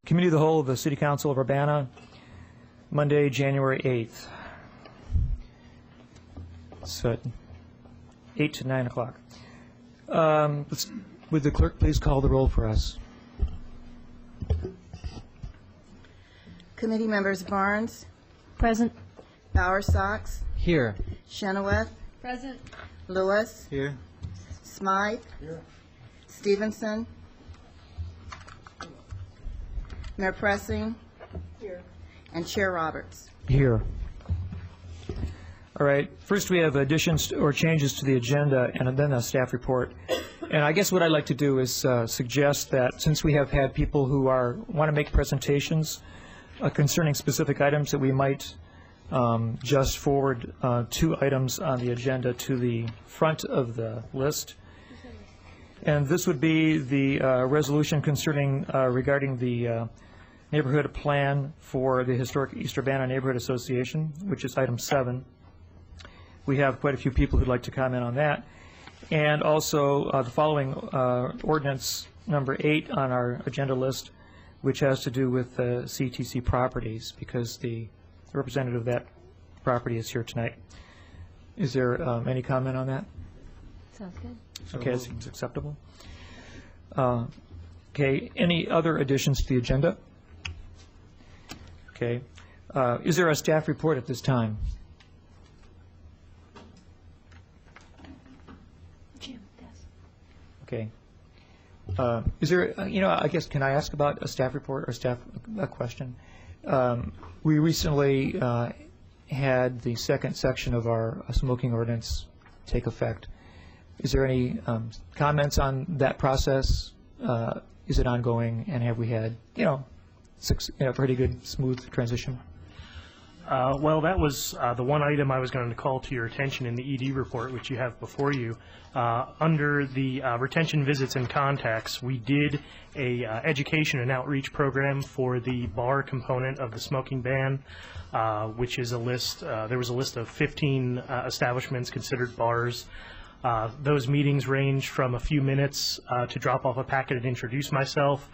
Committee of the Whole of the City Council of Urbana, Monday, January 8th. So at 8 to 9 o'clock. Would the clerk please call the roll for us? Committee members Barnes, Present. Bowersox, Here. Chenoweth, Present. Lewis, Here. Smythe, Stevenson, Mayor Pressing, and Chair Roberts. Here. All right. First, we have additions or changes to the agenda, and then a staff report. And I guess what I'd like to do is suggest that since we have had people who want to make presentations concerning specific items, that we might just forward 2 items on the agenda to the front of the list. And this would be the resolution concerning regarding the neighborhood plan for the Historic East Urbana Neighborhood Association, which is item 7. We have quite a few people who'd like to comment on that. And also the following ordinance number 8 on our agenda list, which has to do with CTC properties, because the representative of that property is here tonight. Is there any comment on that? Sounds good. Okay, that seems acceptable. Okay, any other additions to the agenda? Okay. Is there a staff report at this time? Jim, yes. Okay. Is there, I guess, can I ask about a staff report or staff question? We recently had the second section of our smoking ordinance take effect. Is there any comments on that process? Is it ongoing, and have we had, pretty good, smooth transition? Well, that was the one item I was going to call to your attention in the ED report, which you have before you. Under the retention visits and contacts, we did a education and outreach program for the bar component of the smoking ban, which is a list. There was a list of 15 establishments considered bars. Those meetings ranged from a few minutes to drop off a packet and introduce myself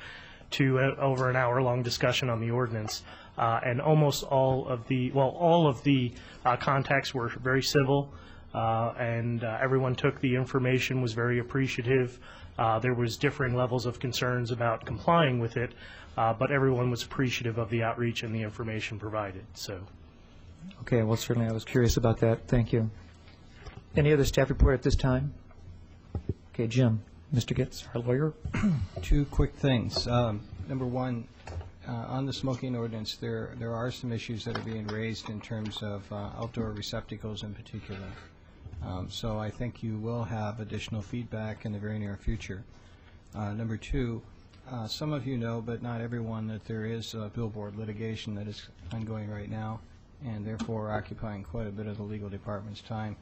to over an hour-long discussion on the ordinance. And almost all of the contacts were very civil, and everyone took the information, was very appreciative. There was differing levels of concerns about complying with it, but everyone was appreciative of the outreach and the information provided. So, okay, well, certainly I was curious about that. Thank you. Any other staff report at this time? Okay, Jim. Mr. Getz, our lawyer. 2 quick things. Number one, on the smoking ordinance, there are some issues that are being raised in terms of outdoor receptacles in particular. So I think you will have additional feedback in the very near future. Number 2, some of you know, but not everyone, that there is billboard litigation that is ongoing right now, and therefore occupying quite a bit of the legal department's time.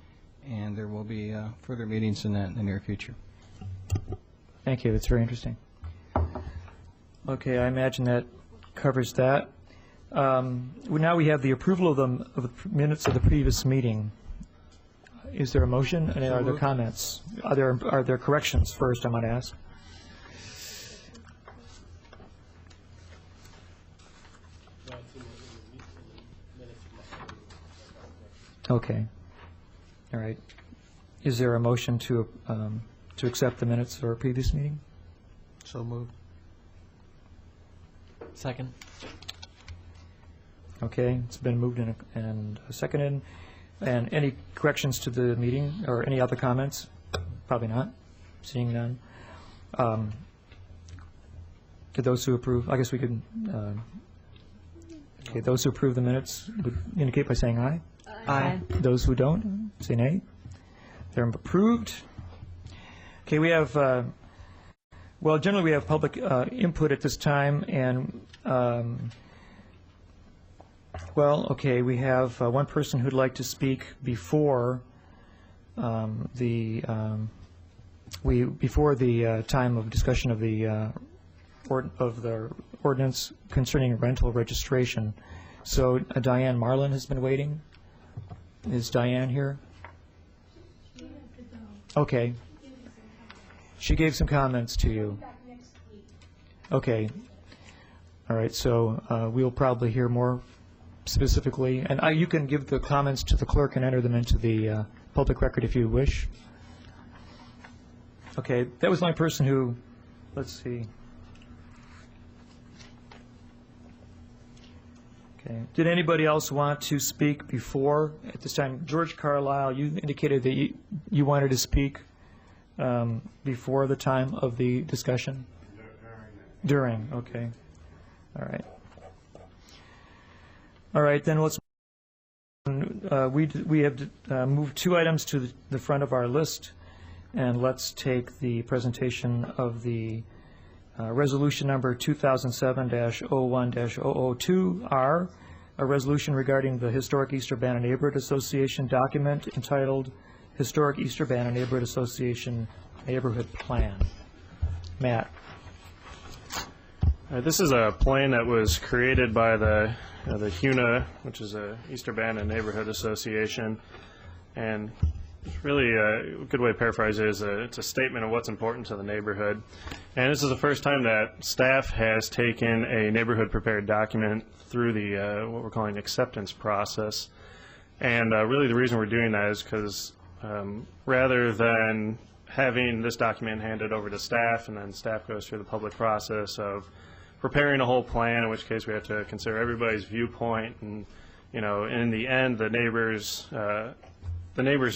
And there will be further meetings in that in the near future. Thank you. That's very interesting. Okay, I imagine that covers that. Now we have the approval of the minutes of the previous meeting. Is there a motion? And are there comments? Are there corrections first, I might ask? Okay. All right. Is there a motion to accept the minutes of our previous meeting? So moved. Second. Okay, it's been moved and seconded. And any corrections to the meeting or any other comments? Probably not. Seeing none. To those who approve, I guess we could. Okay, those who approve the minutes would indicate by saying aye. Aye. Those who don't, say nay. They're approved. Okay, we have, well, generally we have public input at this time, and, well, okay, we have one person who'd like to speak before the time of discussion of the ordinance concerning rental registration. So Diane Marlin has been waiting. Is Diane here? Okay. She gave some comments to you. Okay. All right, so we'll probably hear more specifically, and you can give the comments to the clerk and enter them into the public record if you wish. Okay, that was my person who, let's see. Okay, did anybody else want to speak before, at this time? George Carlisle, you indicated that you wanted to speak before the time of the discussion? During, okay. All right. All right, then let's, we have moved 2 items to the front of our list, and let's take the presentation of the resolution number 2007-01-002R, a resolution regarding the Historic East Urbana Neighborhood Association document entitled Historic East Urbana Neighborhood Association Neighborhood Plan. Matt. This is a plan that was created by the HUNA, which is a East Urbana Neighborhood Association, and it's really a good way to paraphrase it is it's a statement of what's important to the neighborhood. And this is the first time that staff has taken a neighborhood prepared document through the what we're calling acceptance process. And really the reason we're doing that is because rather than having this document handed over to staff and then staff goes through the public process of preparing a whole plan, in which case we have to consider everybody's viewpoint, and in the end the neighbors'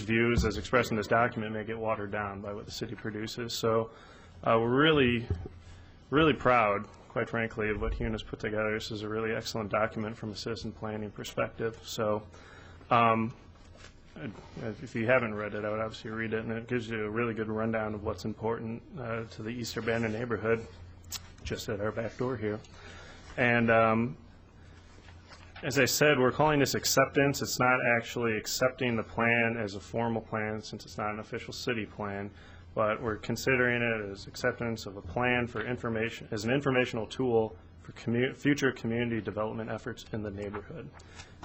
views as expressed in this document may get watered down by what the city produces. So we're really proud, quite frankly, of what HUNA's put together. This is a really excellent document from a citizen planning perspective. So if you haven't read it, I would obviously read it, and it gives you a really good rundown of what's important to the East Urbana neighborhood, just at our back door here. And as I said, we're calling this acceptance. It's not actually accepting the plan as a formal plan, since it's not an official city plan, but we're considering it as acceptance of a plan for information, as an informational tool for future community development efforts in the neighborhood.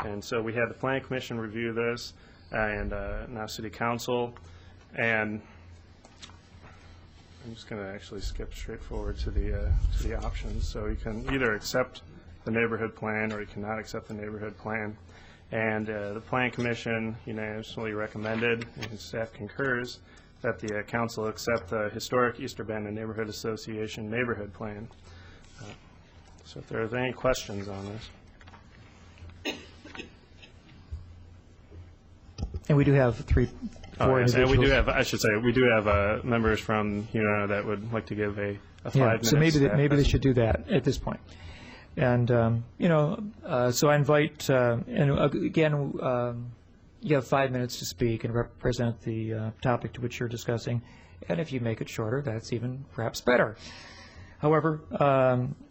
And so we had the Planning Commission review this, and now City Council, and I'm just going to actually skip straight forward to the options. So you can either accept the neighborhood plan or you cannot accept the neighborhood plan. And the Planning Commission unanimously recommended, and staff concurs, that the council accept the Historic East Urbana Neighborhood Association neighborhood plan. So if there are any questions on this. And we do have 4 individuals. And we do have, I should say, we do have members from that would like to give a 5-minute. So maybe they should do that at this point. And so I invite, and again, you have 5 minutes to speak and represent the topic to which you're discussing. And if you make it shorter, that's even perhaps better. However,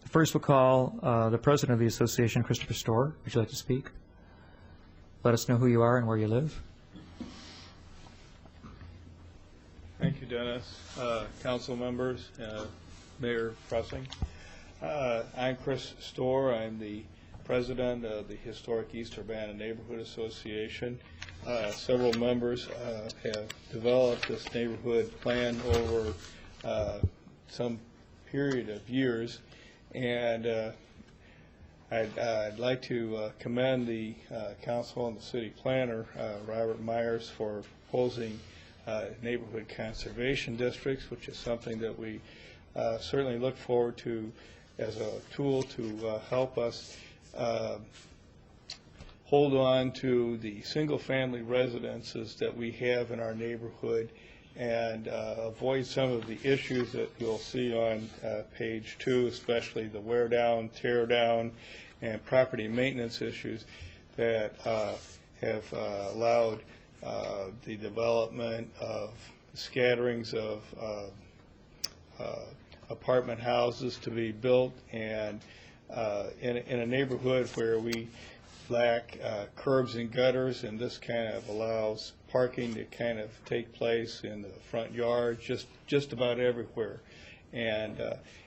first we'll call the president of the association, Christopher Storr. Would you like to speak? Let us know who you are and where you live. Thank you, Dennis. Council members, Mayor Pressing. I'm Chris Storr. I'm the president of the Historic East Urbana Neighborhood Association. Several members have developed this neighborhood plan over some period of years, and I'd like to commend the council and the city planner, Robert Myers, for proposing neighborhood conservation districts, which is something that we certainly look forward to as a tool to help us hold on to the single-family residences that we have in our neighborhood and avoid some of the issues that you'll see on page 2, especially the wear down, tear down, and property maintenance issues that have allowed the development of scatterings of apartment houses to be built, and in a neighborhood where we lack curbs and gutters, and this kind of allows parking to kind of take place in the front yard just about everywhere, and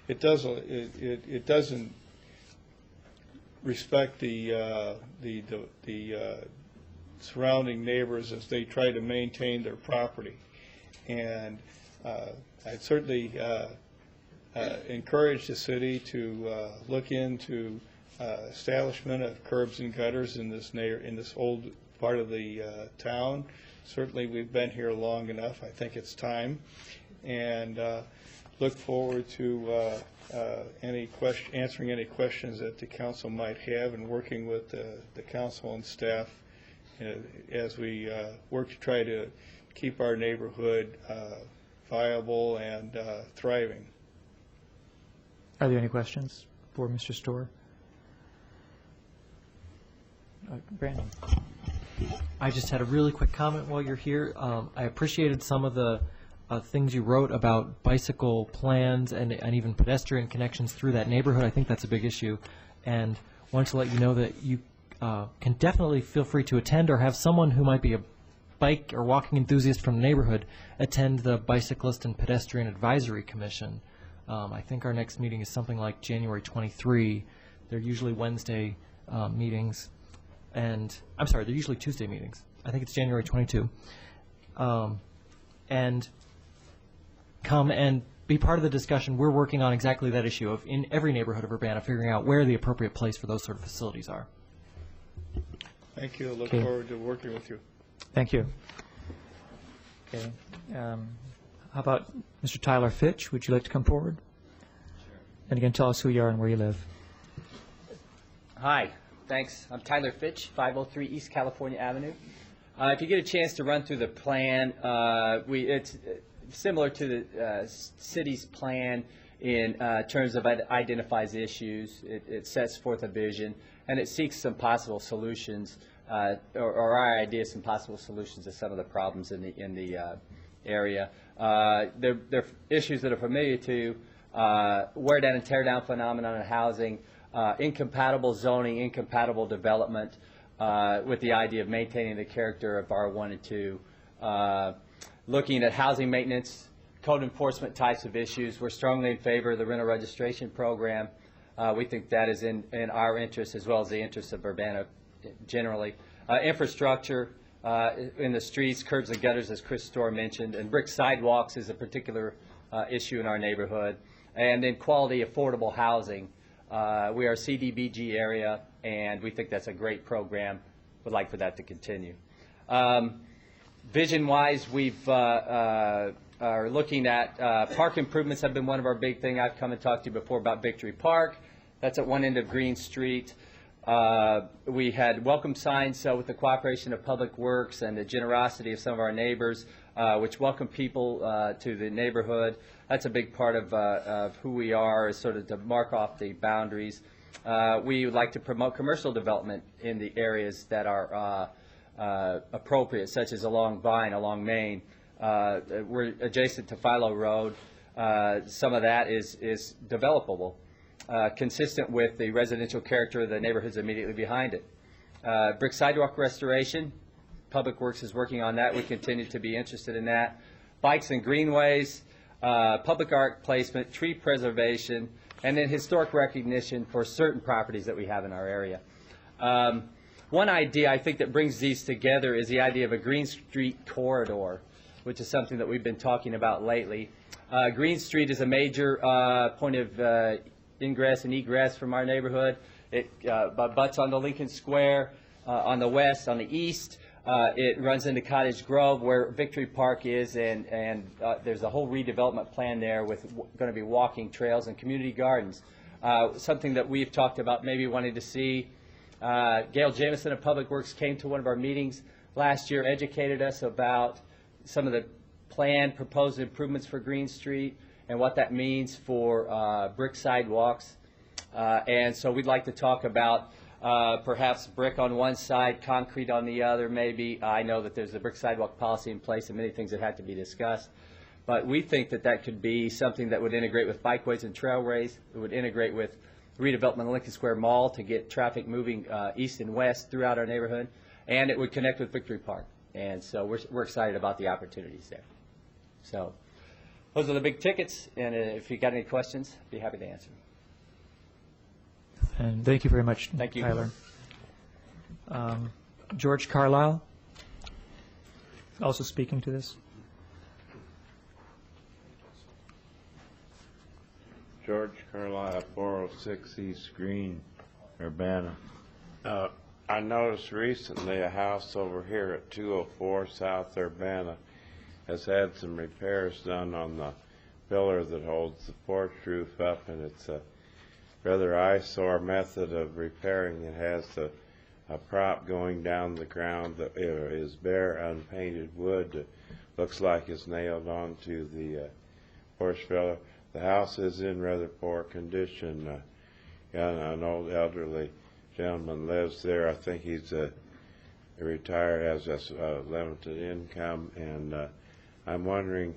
it doesn't respect the surrounding neighbors as they try to maintain their property. And I'd certainly encourage the city to look into establishment of curbs and gutters in this old part of the town. Certainly, we've been here long enough. I think it's time, and look forward to answering any questions that the council might have, and working with the council and staff as we work to try to keep our neighborhood viable and thriving. Are there any questions for Mr. Storr? Brandon? I just had a really quick comment while you're here. I appreciated some of the things you wrote about bicycle plans and even pedestrian connections through that neighborhood. I think that's a big issue, and wanted to let you know that you can definitely feel free to attend or have someone who might be a bike or walking enthusiast from the neighborhood attend the Bicyclist and Pedestrian Advisory Commission. I think our next meeting is something like January 23. They're usually Wednesday meetings. And I'm sorry, they're usually Tuesday meetings. I think it's January 22. And come and be part of the discussion. We're working on exactly that issue of, in every neighborhood of Urbana, figuring out where the appropriate place for those sort of facilities are. Thank you. I look Okay. forward to working with you. Thank you. Okay. How about Mr. Tyler Fitch? Would you like to come forward? Sure. And again, tell us who you are and where you live. Hi, thanks. I'm Tyler Fitch, 503 East California Avenue. If you get a chance to run through the plan, it's similar to the city's plan in terms of it identifies issues, it sets forth a vision, and it seeks some possible solutions, or our ideas, some possible solutions to some of the problems in the area. They're issues that are familiar to wear down and tear down phenomenon in housing, incompatible zoning, incompatible development, with the idea of maintaining the character of R1 and 2, looking at housing maintenance, code enforcement types of issues. We're strongly in favor of the rental registration program. We think that is in our interest as well as the interest of Urbana generally. Infrastructure in the streets, curbs and gutters, as Chris Storr mentioned, and brick sidewalks is a particular issue in our neighborhood. And then quality, affordable housing. We are a CDBG area, and we think that's a great program. Would like for that to continue. Vision-wise, we've are looking at park improvements have been one of our big things. I've come and talked to you before about Victory Park. That's at one end of Green Street. We had welcome signs with the cooperation of Public Works and the generosity of some of our neighbors, which welcome people to the neighborhood. That's a big part of who we are, is sort of to mark off the boundaries. We would like to promote commercial development in the areas that are appropriate, such as along Vine, along Main. We're adjacent to Philo Road. Some of that is developable, consistent with the residential character of the neighborhoods immediately behind it. Brick sidewalk restoration, Public Works is working on that. We continue to be interested in that. Bikes and greenways, public art placement, tree preservation, and then historic recognition for certain properties that we have in our area. One idea I think that brings these together is the idea of a Green Street corridor, which is something that we've been talking about lately. Green Street is a major point of ingress and egress from our neighborhood. It butts onto Lincoln Square on the west. On the east, it runs into Cottage Grove, where Victory Park is, and there's a whole redevelopment plan there with going to be walking trails and community gardens. Something that we've talked about maybe wanting to see. Gail Jamison of Public Works came to one of our meetings last year, educated us about some of the planned proposed improvements for Green Street and what that means for brick sidewalks. And so we'd like to talk about perhaps brick on one side, concrete on the other, maybe. I know that there's a brick sidewalk policy in place and many things that have to be discussed. But we think that that could be something that would integrate with bikeways and trailways. It would integrate with redevelopment of Lincoln Square Mall to get traffic moving east and west throughout our neighborhood. And it would connect with Victory Park. And so we're excited about the opportunities there. So those are the big tickets. And if you got any questions, I'd be happy to answer. And thank you very much, Thank you. Tyler. George Carlisle, also speaking to this. Carlisle, 406 East Green, Urbana. I noticed recently a house over here at 204 South Urbana has had some repairs done on the pillar that holds the porch roof up, and it's a rather eyesore method of repairing. It has a prop going down the ground that is bare, unpainted wood that looks like it's nailed onto the porch pillar. The house is in rather poor condition. An old elderly gentleman lives there. I think he's retired, has a limited income, and I'm wondering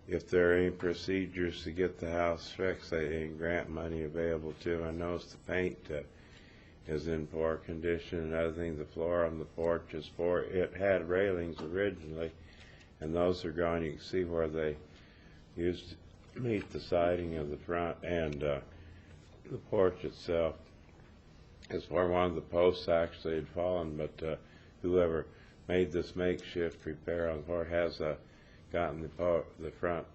if there are any procedures to get the house fixed, any grant money available to. I noticed the paint is in poor condition. Another thing, the floor on the porch is poor. It had railings originally, and those are gone. You can see where they used to meet the siding of the front, and the porch itself is where one of the posts actually had fallen, but whoever made this makeshift repair on the floor has gotten the front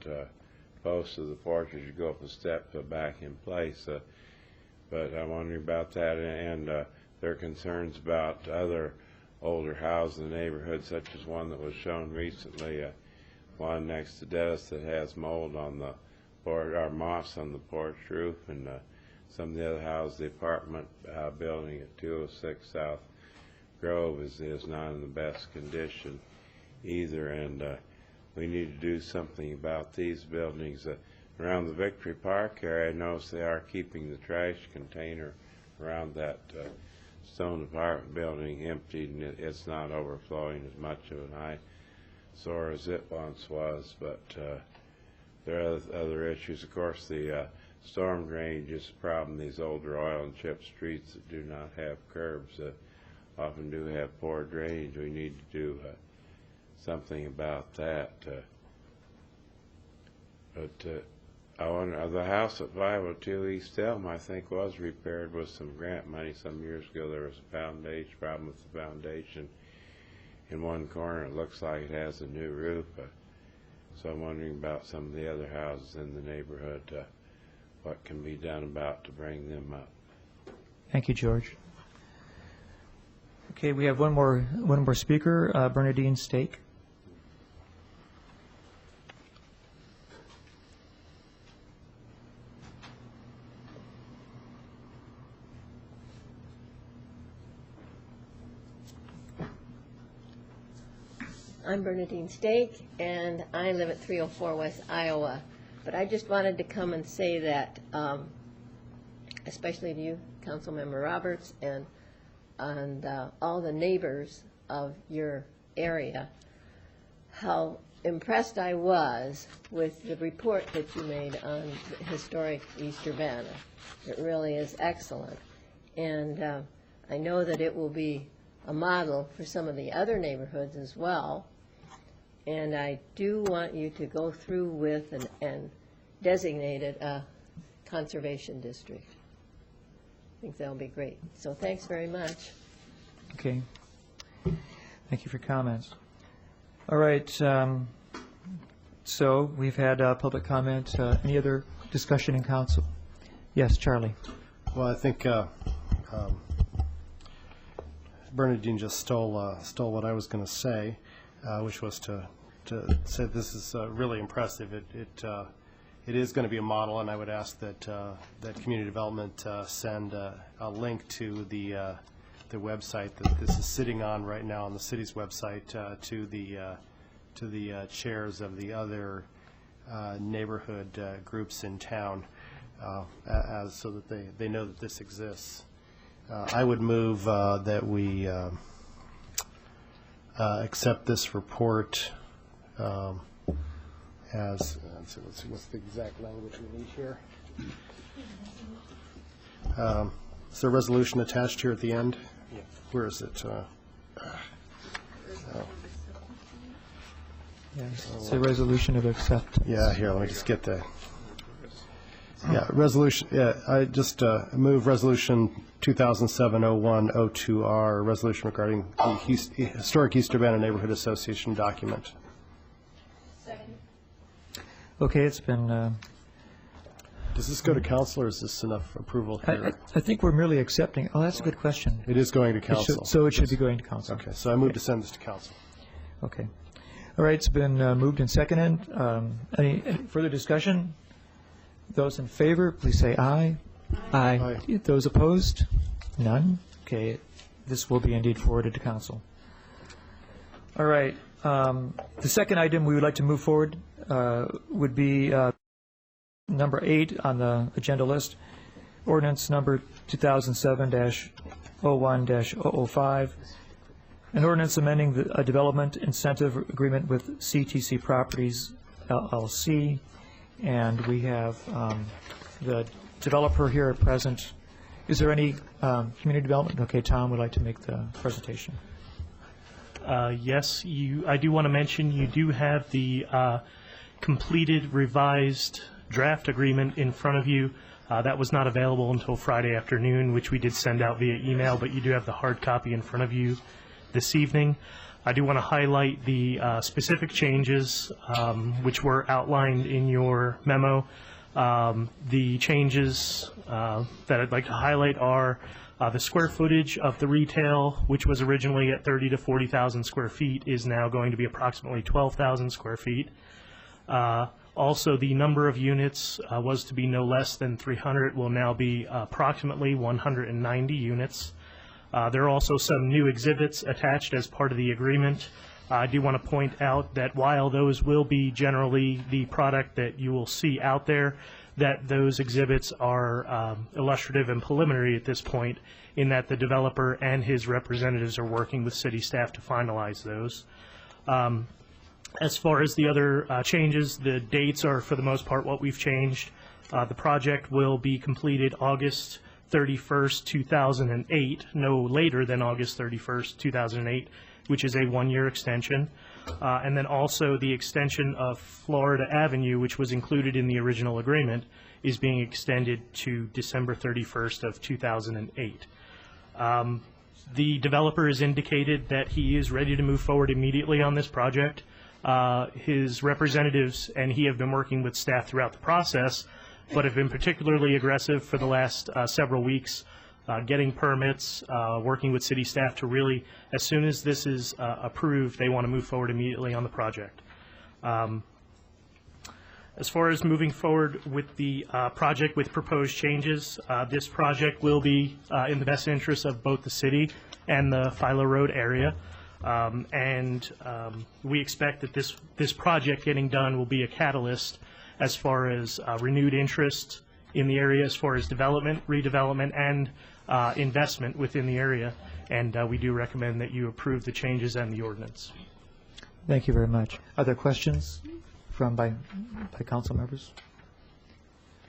post of the porch as you go up the steps back in place. But I'm wondering about that, and there are concerns about other older houses in the neighborhood, such as one that was shown recently, one next to Dennis that has mold on the porch, or moss on the porch roof, and some of the other houses, the apartment building at 206 South Grove is not in the best condition either, and we need to do something about these buildings. Around the Victory Park area, I notice they are keeping the trash container around that stone apartment building emptied, and it's not overflowing as much of an eyesore as it once was, but there are other issues. Of course, the storm drainage is a problem. These older oil and chip streets that do not have curbs often do have poor drainage. We need to do something about that. But I wonder, the house at 502 East Elm, I think, was repaired with some grant money some years ago. There was a foundation problem with the foundation. In one corner, it looks like it has a new roof. So I'm wondering about some of the other houses in the neighborhood, what can be done about to bring them up. Thank you, George. Okay, we have one more speaker, Bernadine Stake. I'm Bernadine Stake, and I live at 304 West Iowa. But I just wanted to come and say that, especially to you, Councilmember Roberts, and all the neighbors of your area, how impressed I was with the report that you made on historic East Urbana. It really is excellent. And I know that it will be a model for some of the other neighborhoods as well. And I do want you to go through with and designate it a conservation district. I think that'll be great. So thanks very much. Okay. Thank you for your comments. All right. So we've had public comment. Any other discussion in council? Yes, Charlie. Well, I think Bernadine just stole what I was going to say, which was to say this is really impressive. It is going to be a model, and I would ask that that community development send a link to the website that this is sitting on right now on the city's website to the chairs of the other neighborhood groups in town, so that they know that this exists. I would move that we accept this report as, let's see, what's the exact language we need here? Is there a resolution attached here at the end? Yeah. Where is it? Yes, it's a resolution of acceptance. Yeah, here, let me just get the, resolution, I just move resolution 2007-01-02R, resolution regarding the Historic East Urbana Neighborhood Association document. Okay, it's been Does this go to council, or is this enough approval here? I think we're merely accepting, oh, that's a good question. It is going to It should- council. So it should be going to council. Okay, so I move to send this to council. Okay. All right, it's been moved and seconded. Any further discussion? Those in favor, please say aye. Aye. Those opposed? None? Okay, this will be indeed forwarded to council. All right, the second item we would like to move forward would be number 8 on the agenda list, ordinance number 2007-01-005, an ordinance amending a development incentive agreement with CTC Properties LLC, and we have the developer here at present. Is there any community development? Okay, Tom would like to make the presentation. Yes, I do want to mention you do have the completed revised draft agreement in front of you. That was not available until Friday afternoon, which we did send out via email, but you do have the hard copy in front of you this evening. I do want to highlight the specific changes which were outlined in your memo. The changes that I'd like to highlight are the square footage of the retail, which was originally at 30 to 40,000 square feet, is now going to be approximately 12,000 square feet. Also, the number of units was to be no less than 300, will now be approximately 190 units. There are also some new exhibits attached as part of the agreement. I do want to point out that while those will be generally the product that you will see out there, that those exhibits are illustrative and preliminary at this point, in that the developer and his representatives are working with city staff to finalize those. As far as the other changes, the dates are for the most part what we've changed. The project will be completed August 31st, 2008, no later than August 31st, 2008, which is a one-year extension. And then also the extension of Florida Avenue, which was included in the original agreement, is being extended to December 31st of 2008. The developer has indicated that he is ready to move forward immediately on this project. His representatives and he have been working with staff throughout the process, but have been particularly aggressive for the last several weeks, getting permits, working with city staff to really, as soon as this is approved, they want to move forward immediately on the project. As far as moving forward with the project with proposed changes, this project will be in the best interest of both the city and the Philo Road area. We expect that this project getting done will be a catalyst as far as renewed interest in the area, as far as development, redevelopment, and investment within the area. And we do recommend that you approve the changes and the ordinance. Thank you very much. Are there questions by council members?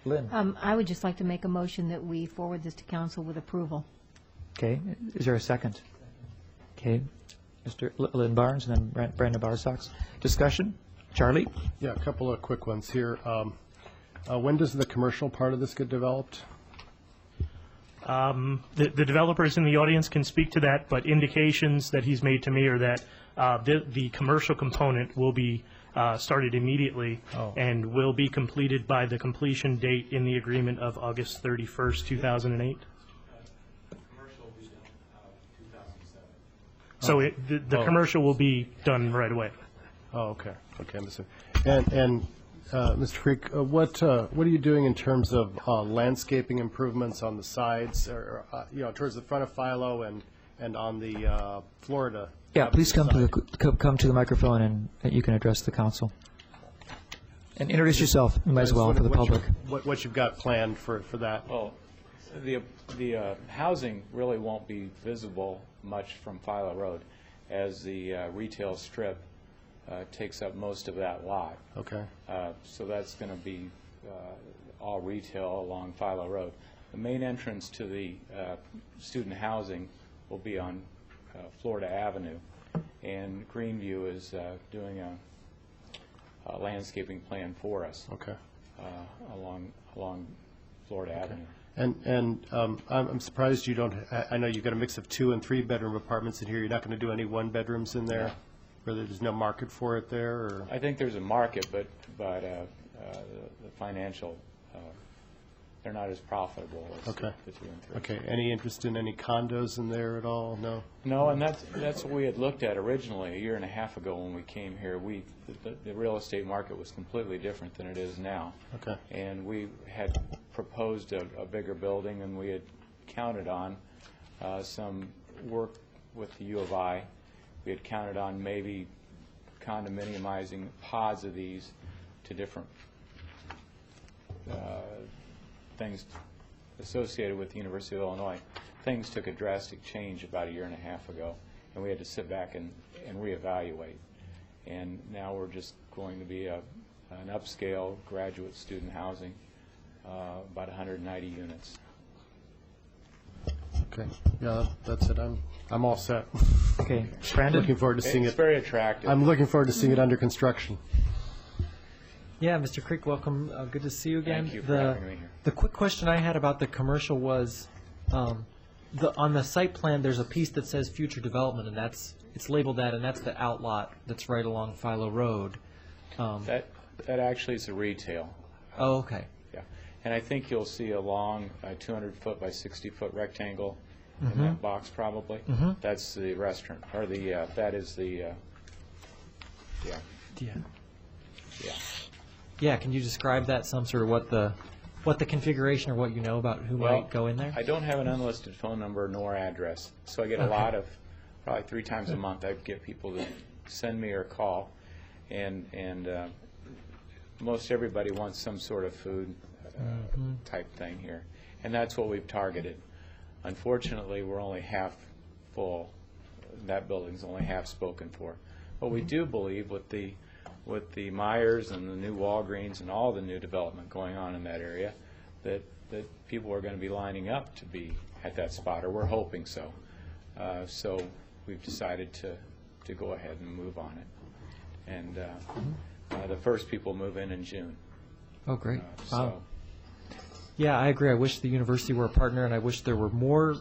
Lynn? I would just like to make a motion that we forward this to council with approval. Okay, is there a second? Okay, Mr. Lynn Barnes and then Brandon Barsox. Discussion? Charlie? Yeah, a couple of quick ones here. When does the commercial part of this get developed? The developers in the audience can speak to that, but indications that he's made to me are that the commercial component will be started immediately and will be completed by the completion date in the agreement of August 31st, 2008. So the commercial will be done right away. Oh, okay. Okay, understood. And Mr. Creek, what are you doing in terms of landscaping improvements on the sides, or towards the front of Philo and on the Florida? Yeah, please come to the microphone and you can address the council. And introduce yourself, you might as well, for the public. What you've got planned for that? Well, the housing really won't be visible much from Philo Road, as the retail strip takes up most of that lot. Okay. So that's going to be all retail along Philo Road. The main entrance to the student housing will be on Florida Avenue, and Greenview is doing a landscaping plan for us. Okay. Along Florida Avenue. And I'm surprised you don't. I know you've got a mix of 2- and 3-bedroom apartments in here. You're not going to do any 1-bedrooms in there, where there's no market for it there. Or? I think there's a market, but the financial they're not as profitable as Okay. the 2 and 3. Okay, any interest in any condos in there at all? No? No, and that's what we had looked at originally a year and a half ago when we came here. The real estate market was completely different than it is now. Okay. And we had proposed a bigger building, and we had counted on some work with the U of I. We had counted on maybe condominiumizing pods of these to different things associated with the University of Illinois. Things took a drastic change about a year and a half ago, and we had to sit back and reevaluate. And now we're just going to be an upscale graduate student housing, about 190 units. Okay, yeah, that's it. I'm all set. Okay, Brandon? Looking forward to seeing It's it. very attractive. I'm looking forward to seeing it under construction. Yeah, Mr. Creek, welcome. Good to see you again. Thank you for having me here. The quick question I had about the commercial was, on the site plan, there's a piece that says future development, and it's labeled that, and that's the outlot that's right along Philo Road. That actually is a retail. Oh, okay. Yeah, and I think you'll see a long 200-foot by 60-foot rectangle in that box probably. That's the restaurant, or that is the, yeah. Yeah, can you describe that, some sort of what the configuration or what you know about who might go in there? I don't have an unlisted phone number nor address, so I get a lot of, probably 3 times a month, I get people to send me or call, and most everybody wants some sort of food type thing here, and that's what we've targeted. Unfortunately, we're only half full. That building's only half spoken for. But we do believe with the Myers and the new Walgreens and all the new development going on in that area, that people are going to be lining up to be at that spot, or we're hoping so. So we've decided to go ahead and move on it. And the first people move in June. Oh, great. So Wow. Yeah, I agree. I wish the university were a partner, and I wish there were more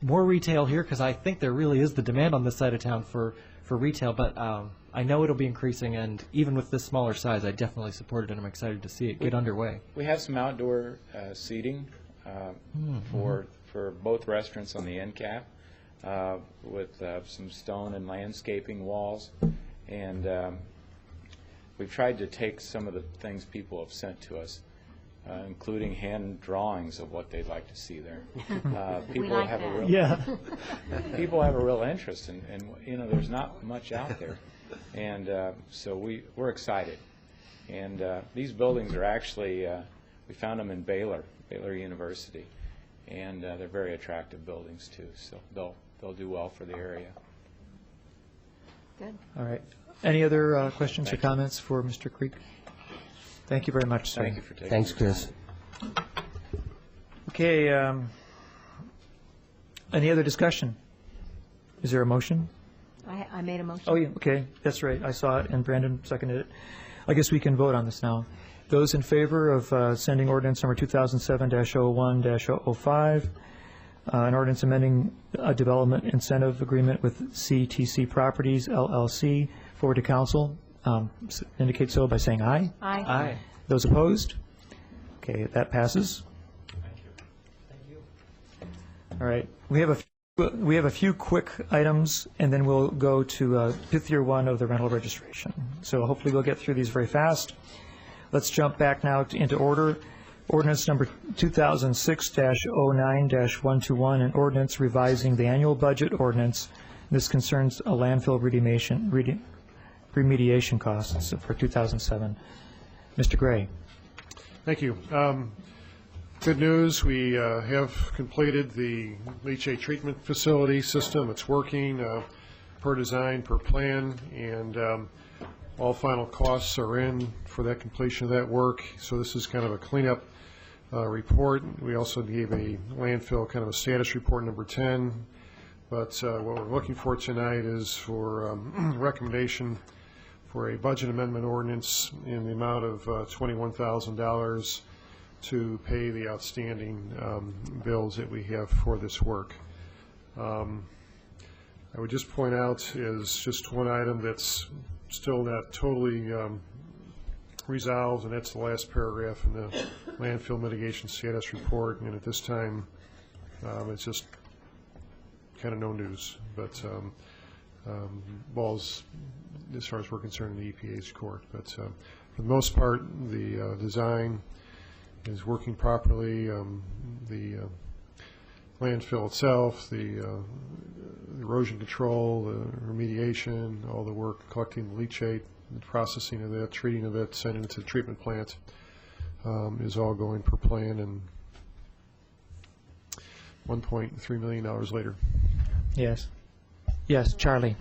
retail here, because I think there really is the demand on this side of town for retail, but I know it'll be increasing, and even with this smaller size, I definitely support it, and I'm excited to see it get underway. we have some outdoor seating for both restaurants on the end cap, with some stone and landscaping walls, and we've tried to take some of the things people have sent to us, including hand drawings of what they'd like to see there. People like have that. a real Yeah. people have a real interest, and there's not much out there, and so we're excited. And these buildings are actually we found them in Baylor University, and they're very attractive buildings too. So they'll do well for the area. Good. All right. Any other questions or comments for Mr. Creek? Thank you very much, sir. Thank you for taking. Thanks, Chris. Okay, any other discussion? Is there a motion? I made a motion. Oh, yeah, okay, that's right, I saw it, and Brandon seconded it. I guess we can vote on this now. Those in favor of sending ordinance number 2007-01-005, an ordinance amending a development incentive agreement with CTC Properties LLC, forward to council, indicate so by saying aye. Aye. Aye. Those opposed? Okay, that passes. All right, we have a few quick items, and then we'll go to fifth year one of the rental registration. So hopefully we'll get through these very fast. Let's jump back now into order. Ordinance number 2006-09-121, an ordinance revising the annual budget ordinance. This concerns a landfill remediation costs for 2007. Mr. Gray. Thank you. Good news, we have completed the leachate treatment facility system. It's working per design, per plan, and all final costs are in for that completion of that work. So this is kind of a cleanup report. We also gave a landfill kind of a status report number 10. But what we're looking for tonight is for recommendation for a budget amendment ordinance in the amount of $21,000 to pay the outstanding bills that we have for this work. I would just point out is just one item that's still not totally resolved, and that's the last paragraph in the landfill mitigation status report, and at this time, it's just kind of no news. But ball's, as far as we're concerned, in the EPA's court. But for the most part, the design is working properly. The landfill itself, the erosion control, the remediation, all the work collecting the leachate, the processing of it, treating of it, sending it to the treatment plant is all going per plan, and $1.3 million later. Yes. Yes, Charlie.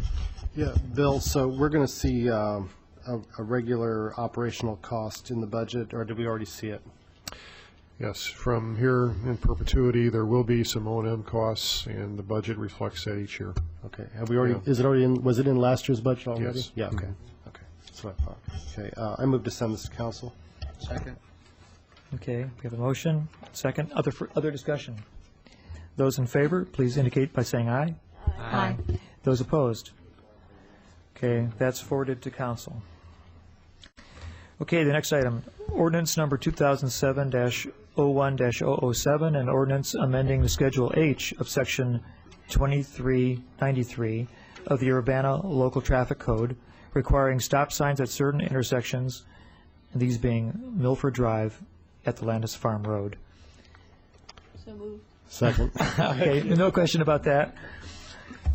Yeah, Bill, so we're going to see a regular operational cost in the budget, or did we already see it? Yes, from here in perpetuity, there will be some O&M costs, and the budget reflects that each year. Okay, have we already, Yeah. is it already in, was it in last year's budget already? Yes. Yeah, okay, okay, that's what I thought. Okay, I move to send this to council. Second. Okay, we have a motion, second. Other discussion? Those in favor, please indicate by saying aye. Aye. Those opposed? Okay, that's forwarded to council. Okay, the next item, ordinance number 2007-01-007, an ordinance amending the Schedule H of Section 2393 of the Urbana Local Traffic Code, requiring stop signs at certain intersections, these being Milford Drive at the Landis Farm Road. So moved. Second. Okay, no question about that.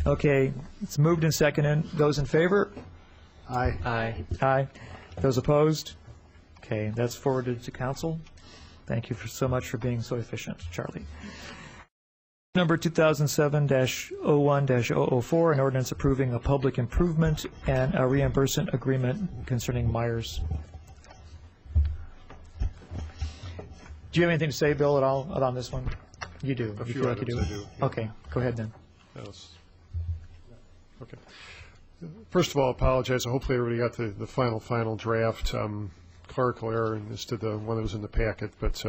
Okay, it's moved and seconded. Those in favor? Aye. Aye. Aye. Those opposed? Okay, that's forwarded to council. Thank you so much for being so efficient, Charlie. Number 2007-01-004, an ordinance approving a public improvement and a reimbursement agreement concerning Myers. Do you have anything to say, Bill, at all on this one? You do. A You few feel like you items I do, yeah. Okay, go ahead then. Yes. Okay. First of all, I apologize. Hopefully everybody got the final draft. Clerical error as to the one that was in the packet, but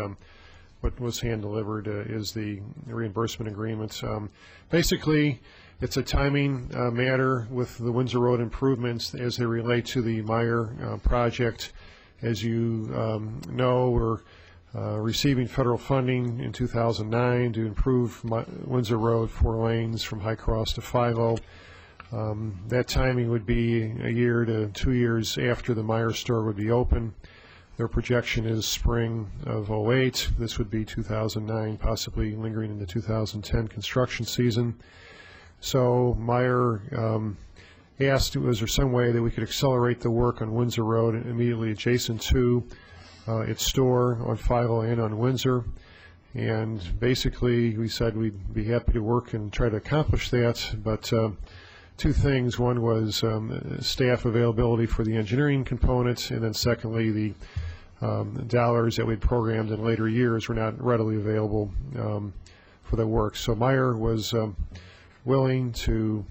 what was hand-delivered is the reimbursement agreement. Basically, it's a timing matter with the Windsor Road improvements as they relate to the Meyer project. As you know, we're receiving federal funding in 2009 to improve Windsor Road 4 lanes from High Cross to 5-0. That timing would be a year to 2 years after the Meyer store would be open. Their projection is spring of 08. This would be 2009, possibly lingering into 2010 construction season. So Meyer asked, was there some way that we could accelerate the work on Windsor Road immediately adjacent to its store on 5-0 and on Windsor? And basically we said we'd be happy to work and try to accomplish that, but two things. One was staff availability for the engineering component, and then secondly, the dollars that we'd programmed in later years were not readily available for the work. So Meyer was willing to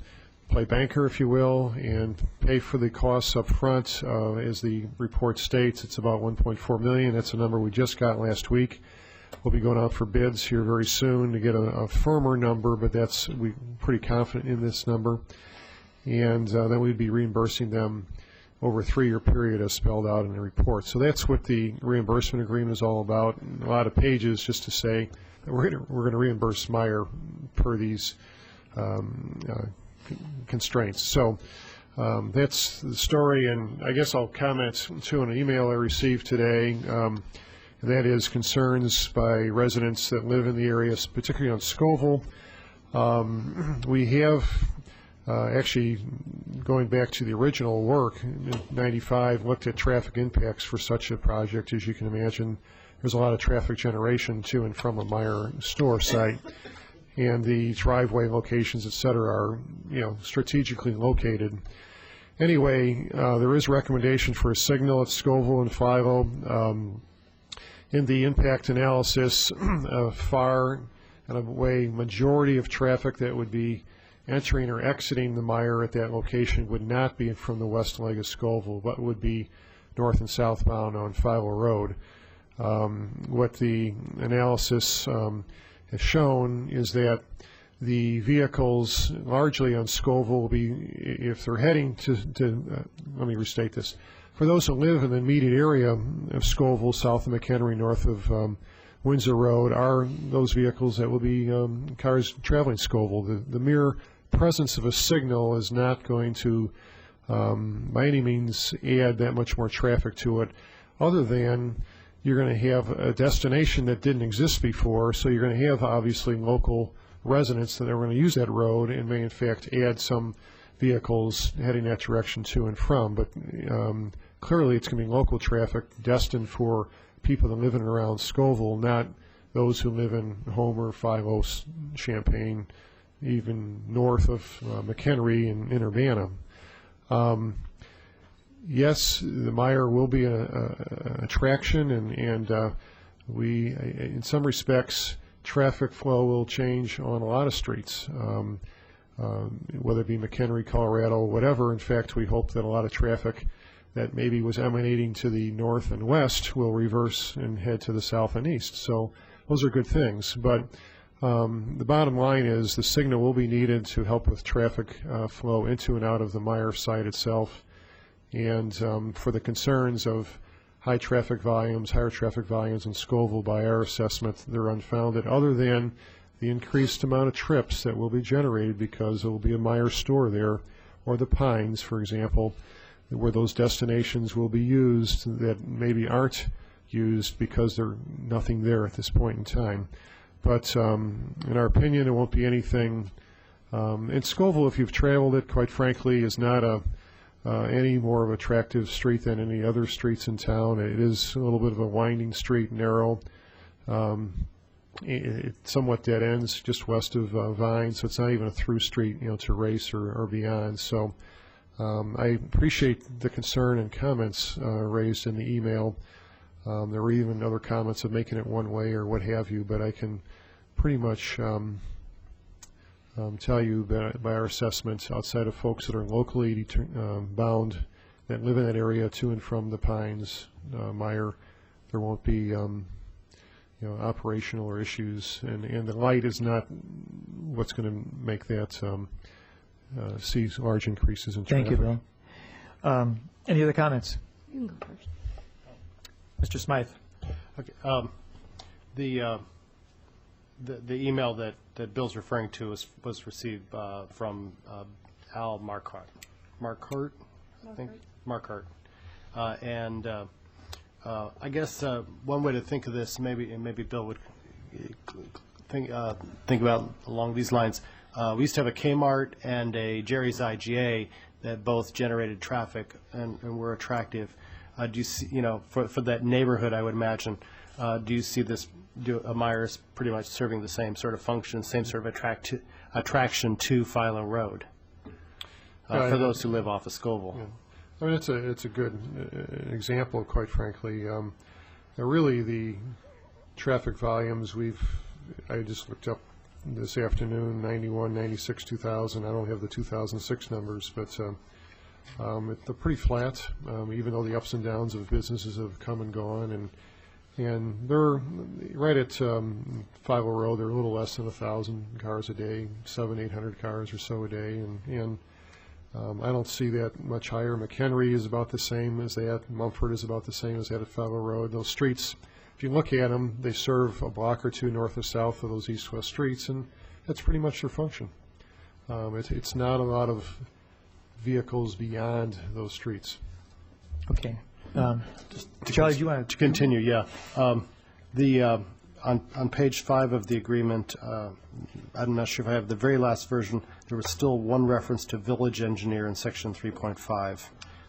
play banker, if you will, and pay for the costs up front. As the report states, it's about $1.4 million. That's a number we just got last week. We'll be going out for bids here very soon to get a firmer number, but we're pretty confident in this number. And then we'd be reimbursing them over a 3-year period as spelled out in the report. So that's what the reimbursement agreement is all about. A lot of pages just to say that we're going to reimburse Meyer per these constraints. So that's the story, and I guess I'll comment too on an email I received today. And that is concerns by residents that live in the area, particularly on Scoville. We have actually, going back to the original work in '95, looked at traffic impacts for such a project. As you can imagine, there's a lot of traffic generation to and from a Meyer store site, and the driveway locations, et cetera, are strategically located. Anyway, there is recommendation for a signal at Scoville and 5-0. In the impact analysis, far and away majority of traffic that would be entering or exiting the Meyer at that location would not be from the west leg of Scoville, but would be north and southbound on 5-0 Road. What the analysis has shown is that the vehicles largely on Scoville will be, if they're heading to let me restate this, for those who live in the immediate area of Scoville, south of McHenry, north of Windsor Road, are those vehicles that will be cars traveling Scoville. The mere presence of a signal is not going to, by any means, add that much more traffic to it, other than you're going to have a destination that didn't exist before, so you're going to have, obviously, local residents that are going to use that road and may, in fact, add some vehicles heading that direction to and from. But clearly, it's going to be local traffic destined for people that live in and around Scoville, not those who live in Homer, Five Oaks, Champaign, even north of McHenry and Urbana. Yes, the Meyer will be an attraction, and we, in some respects, traffic flow will change on a lot of streets, whether it be McHenry, Colorado, whatever. In fact, we hope that a lot of traffic that maybe was emanating to the north and west will reverse and head to the south and east. So those are good things. But the bottom line is the signal will be needed to help with traffic flow into and out of the Meyer site itself. And for the concerns of higher traffic volumes in Scoville, by our assessment, they're unfounded, other than the increased amount of trips that will be generated because there will be a Meyer store there, or the Pines, for example, where those destinations will be used that maybe aren't used because there's nothing there at this point in time. But in our opinion, it won't be anything. And Scoville, if you've traveled it, quite frankly, is not any more of an attractive street than any other streets in town. It is a little bit of a winding street, narrow. It somewhat dead ends just west of Vine, so it's not even a through street, to race or beyond. So I appreciate the concern and comments raised in the email. There were even other comments of making it one way or what have you, but I can pretty much tell you that by our assessment, outside of folks that are locally bound that live in that area to and from the Pines, Meyer, there won't be operational or issues, and the light is not what's going to make that see large increases in traffic. Thank you, Bill. Any other comments? You can go first. Mr. Smythe. Okay. The email that Bill's referring to was received from Al Marquardt. Marquardt, I think. Marquardt. And I guess one way to think of this, maybe Bill would think about along these lines. We used to have a Kmart and a Jerry's IGA that both generated traffic and were attractive. Do you see, for that neighborhood, I would imagine, do you see this, Myers pretty much serving the same sort of function, same sort of attraction to Philo Road for those who live off of Scoville? Yeah. I mean, it's a good example, quite frankly. Really, the traffic volumes I just looked up this afternoon, 91, 96, 2000. I don't have the 2006 numbers, but they're pretty flat, even though the ups and downs of businesses have come and gone. And they're right at Philo Road. They're a little less than 1,000 cars a day, 700-800 cars or so a day, and I don't see that much higher. McHenry is about the same as that. Mumford is about the same as that at Philo Road. Those streets, if you look at them, they serve a block or two north or south of those east-west streets, and that's pretty much their function. It's not a lot of vehicles beyond those streets. Okay. Charlie, do you want to continue? Yeah. On page 5 of the agreement, I'm not sure if I have the very last version. There was still one reference to village engineer in section 3.5,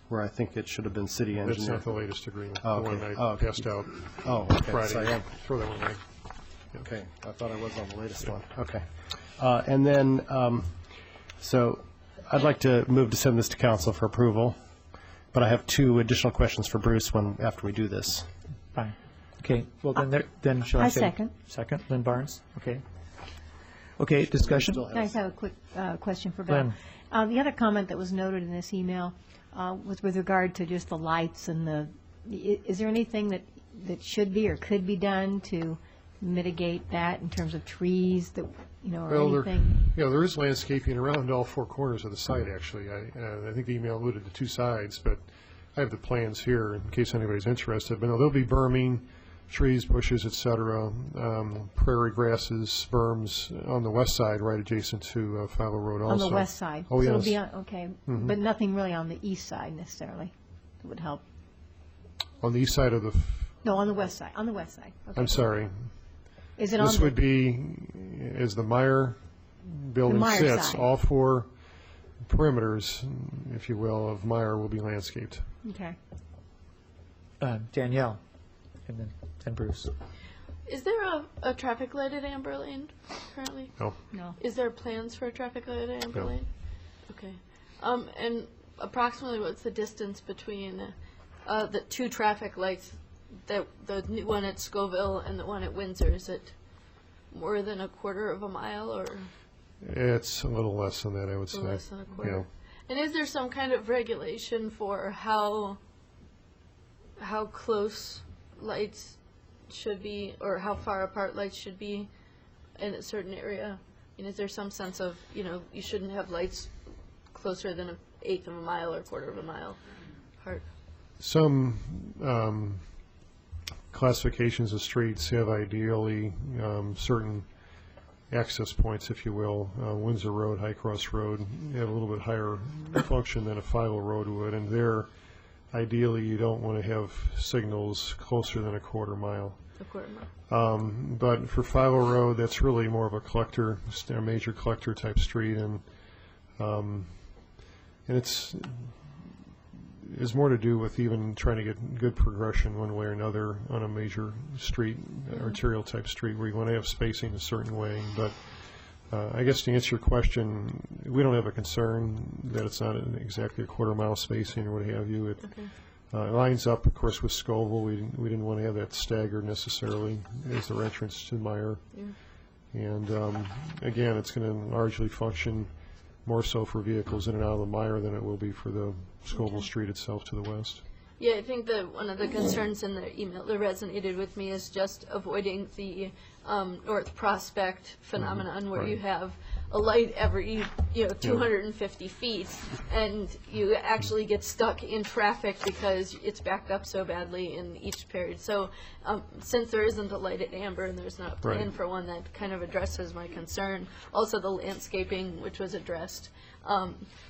where I think it should have been city engineer. That's not the latest agreement. Oh, the okay. one I passed out Friday. So Throw that one away. Okay. I thought I was on the latest one. Okay. And then, so I'd like to move to send this to council for approval, but I have 2 additional questions for Bruce after we do this. Fine. Okay. Well, then shall I say? second. Second. Lynn Barnes. Okay. Okay. Discussion. I just have a quick question for Bill. The other comment that was noted in this email was with regard to just the lights and is there anything that should be or could be done to mitigate that in terms of trees that, or anything? There is landscaping around all 4 corners of the site, actually. I think the email alluded to 2 sides, but I have the plans here in case anybody's interested, but no, there'll be berming, trees, bushes, et cetera, prairie grasses, berms on the west side, right adjacent to Philo Road also. On the west side? Oh, So it'll yes. be on- okay, but nothing really on the east side necessarily that would help? On the east side of the, No, on the west side, on the west side. Okay. I'm sorry. Is it on This the? would be, as the Meyer building Meyer sits, side. all four perimeters, if you will, of Meyer will be landscaped. Okay. Danielle, and then Bruce. Is there a traffic light at Amber Lane currently? No. No. Is there plans for a traffic light at Amber No. Lane? Okay. And approximately what's the distance between the two traffic lights, the new one at Scoville and the one at Windsor? Is it more than a quarter of a mile or It's a little less than that, I would say. less than a quarter? Yeah. And is there some kind of regulation for how close lights should be, or how far apart lights should be in a certain area? And is there some sense of, you shouldn't have lights closer than an eighth of a mile or a quarter of a mile apart? Some classifications of streets have ideally certain access points, if you will. Windsor Road, High Cross Road have a little bit higher function than a Philo Road would, and there, ideally, you don't want to have signals closer than a quarter mile. A quarter mile. But for Philo Road, that's really more of a collector, a major collector type street, and it's more to do with even trying to get good progression one way or another on a major street, arterial type street, where you want to have spacing a certain way. But I guess to answer your question, we don't have a concern that it's not exactly a quarter mile spacing or what have you. It lines up, of course, with Scoville. We didn't want to have that staggered necessarily as their entrance to Meyer. And again, it's going to largely function more so for vehicles in and out of the Meyer than it will be for the Scoville Street itself to the west. Yeah, I think that one of the concerns in the email that resonated with me is just avoiding the North Prospect phenomenon where you have a light every 250 feet and you actually get stuck in traffic because it's backed up so badly in each period. So since there isn't a light at Amber and there's not a plan for one, that kind of addresses my concern. Also the landscaping, which was addressed.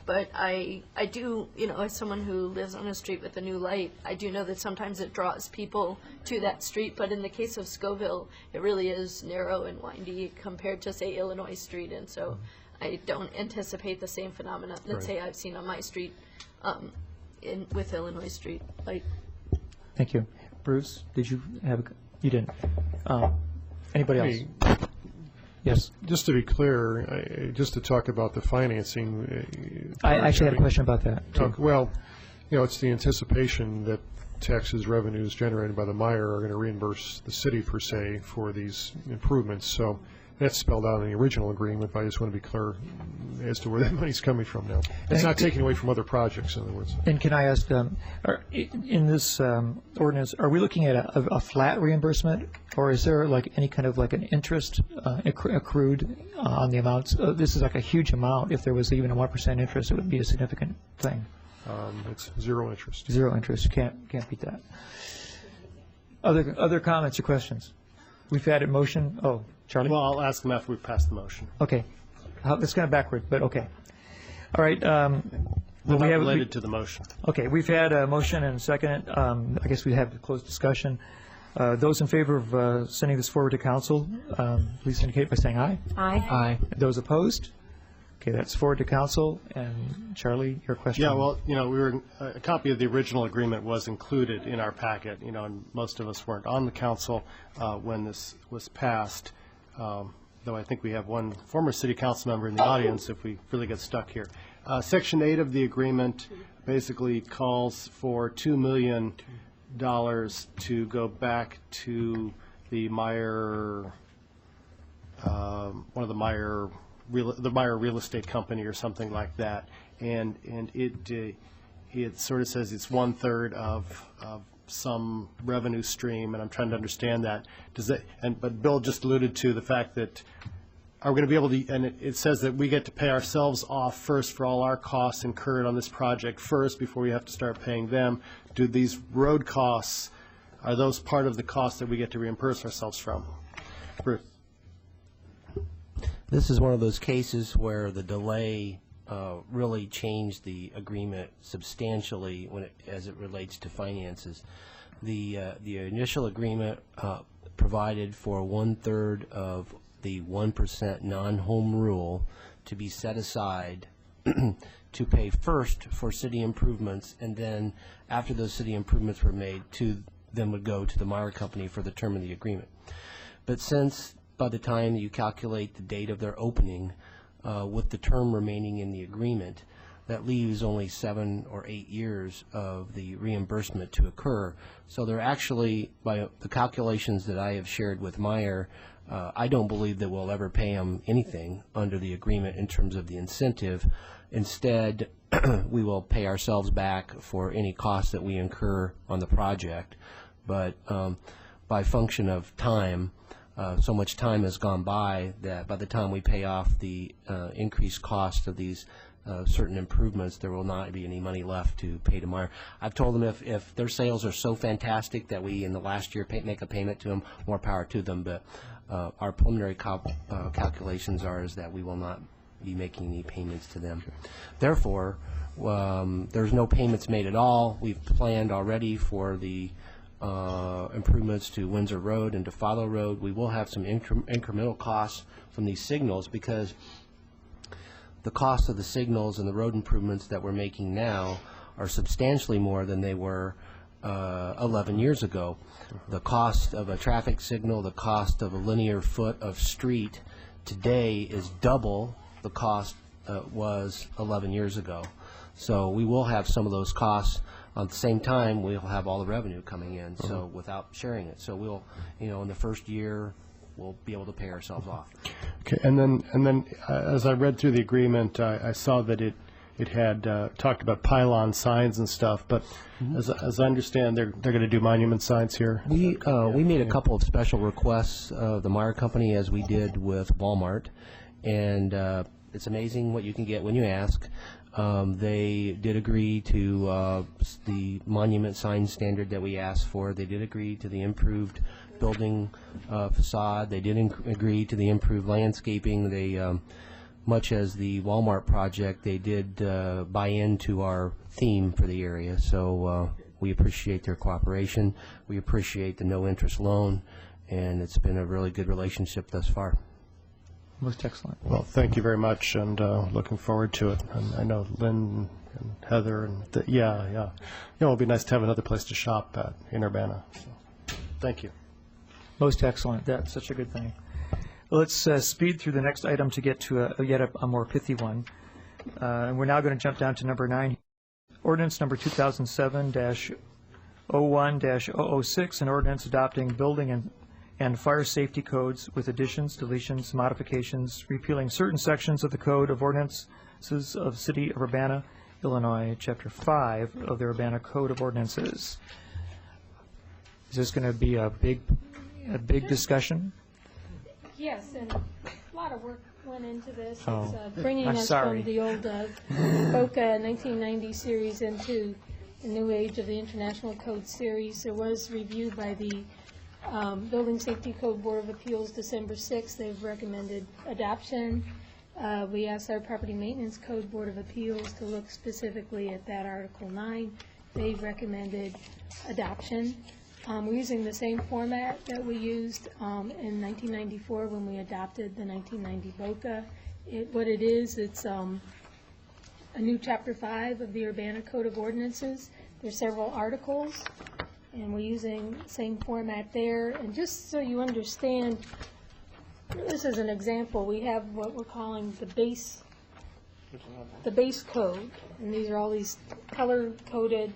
But I do, as someone who lives on a street with a new light, I do know that sometimes it draws people to that street. But in the case of Scoville, it really is narrow and windy compared to, say, Illinois Street. And so I don't anticipate the same phenomena that, say, I've seen on my street with Illinois Street light. Thank you. Bruce, did you have, you didn't. Anybody else? Hey, Yes. just to be clear, just to talk about the financing. I actually had a question about that, too. Well, it's the anticipation that taxes revenues generated by the Meyer are going to reimburse the city, per se, for these improvements. So that's spelled out in the original agreement, but I just want to be clear as to where that money's coming from now. It's not taken away from other projects, in other words. And can I ask, in this ordinance, are we looking at a flat reimbursement, or is there any kind of an interest accrued on the amounts? This is like a huge amount. If there was even a 1% interest, it would be a significant thing. It's zero interest. Zero interest. Can't beat that. Other comments or questions? We've had a motion. Oh, Charlie? Well, I'll ask them after we pass the motion. Okay. It's kind of backward, but okay. All right. They're not related to the motion. Okay, we've had a motion and a second. I guess we have a closed discussion. Those in favor of sending this forward to council, please indicate by saying aye. Aye. Aye. Those opposed? Okay, that's forward to council. And Charlie, your question? Yeah, well, a copy of the original agreement was included in our packet, and most of us weren't on the council when this was passed, though I think we have one former city council member in the audience if we really get stuck here. Section 8 of the agreement basically calls for $2 million to go back to the Meyer, one of the Meyer real estate company or something like that, and it sort of says it's 1/3 of some revenue stream, and I'm trying to understand that. But Bill just alluded to the fact that are we going to be able to, and it says that we get to pay ourselves off first for all our costs incurred on this project first before we have to start paying them. Do these road costs, are those part of the costs that we get to reimburse ourselves from? Bruce? This is one of those cases where the delay really changed the agreement substantially as it relates to finances. The initial agreement provided for 1/3 of the 1% non-home rule to be set aside to pay first for city improvements, and then after those city improvements were made, then would go to the Meyer Company for the term of the agreement. But since by the time you calculate the date of their opening, with the term remaining in the agreement, that leaves only 7 or 8 years of the reimbursement to occur. So they're actually, by the calculations that I have shared with Meyer, I don't believe that we'll ever pay them anything under the agreement in terms of the incentive. Instead, we will pay ourselves back for any costs that we incur on the project. But by function of time, so much time has gone by that by the time we pay off the increased cost of these certain improvements, there will not be any money left to pay to Meyer. I've told them if their sales are so fantastic that we in the last year make a payment to them, more power to them. But our preliminary calculations are is that we will not be making any payments to them. Therefore, there's no payments made at all. We've planned already for the improvements to Windsor Road and to Follow Road. We will have some incremental costs from these signals because the cost of the signals and the road improvements that we're making now are substantially more than they were 11 years ago. The cost of a traffic signal, the cost of a linear foot of street today is double the cost was 11 years ago. So we will have some of those costs. At the same time, we'll have all the revenue coming in, so without sharing it. So we'll, in the first year, we'll be able to pay ourselves off. Okay, and then as I read through the agreement, I saw that it had talked about pylon signs and stuff, but as I understand, they're going to do monument signs here. We made a couple of special requests of the Meyer Company, as we did with Walmart, and it's amazing what you can get when you ask. They did agree to the monument sign standard that we asked for. They did agree to the improved building facade. They did agree to the improved landscaping. They, much as the Walmart project, they did buy into our theme for the area. So we appreciate their cooperation. We appreciate the no-interest loan, and it's been a really good relationship thus far. Most excellent. Well, thank you very much, and looking forward to it. And I know Lynn and Heather, and it'll be nice to have another place to shop at in Urbana. So, thank you. Most excellent. That's such a good thing. Well, let's speed through the next item to get to yet a more pithy one. And we're now going to jump down to number 9. Ordinance number 2007-01-006, an ordinance adopting building and fire safety codes with additions, deletions, modifications, repealing certain sections of the Code of Ordinances of City of Urbana, Illinois, Chapter 5 of the Urbana Code of Ordinances. Is this going to be a big discussion? Yes, and a lot of work went into this. Oh, It's bringing I'm us sorry. from the old BOCA 1990 series into the new age of the International Code series. It was reviewed by the Building Safety Code Board of Appeals December 6th. They've recommended adoption. We asked our Property Maintenance Code Board of Appeals to look specifically at that Article 9. They've recommended adoption. We're using the same format that we used in 1994 when we adopted the 1990 BOCA. What it is, it's a new Chapter 5 of the Urbana Code of Ordinances. There's several articles, and we're using the same format there. And just so you understand, this is an example. We have what we're calling the base code, and these are all these color-coded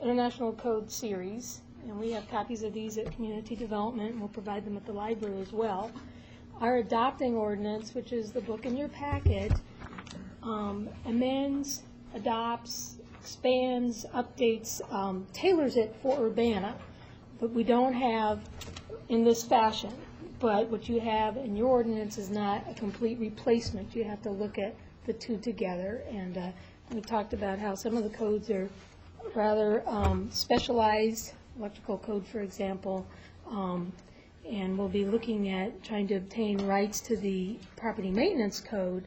International Code series. And we have copies of these at Community Development, and we'll provide them at the library as well. Our adopting ordinance, which is the book in your packet, amends, adopts, expands, updates, tailors it for Urbana, but we don't have in this fashion. But what you have in your ordinance is not a complete replacement. You have to look at the two together. And we talked about how some of the codes are rather specialized, electrical code, for example, and we'll be looking at trying to obtain rights to the property maintenance code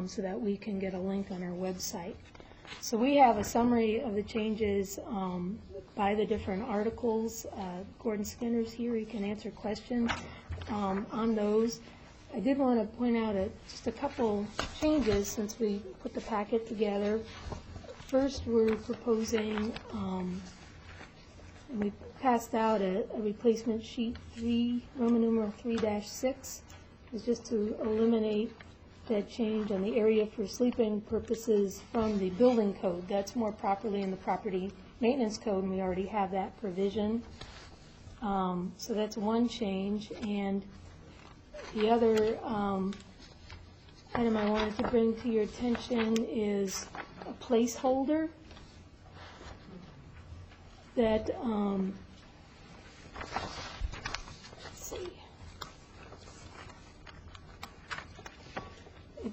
so that we can get a link on our website. So we have a summary of the changes by the different articles. Gordon Skinner's here. He can answer questions on those. I did want to point out just a couple changes since we put the packet together. First, we're proposing, we passed out a replacement sheet 3, Roman numeral 3-6, is just to eliminate that change on the area for sleeping purposes from the building code. That's more properly in the property maintenance code, and we already have that provision. So that's one change. And the other item I wanted to bring to your attention is a placeholder that, let's see.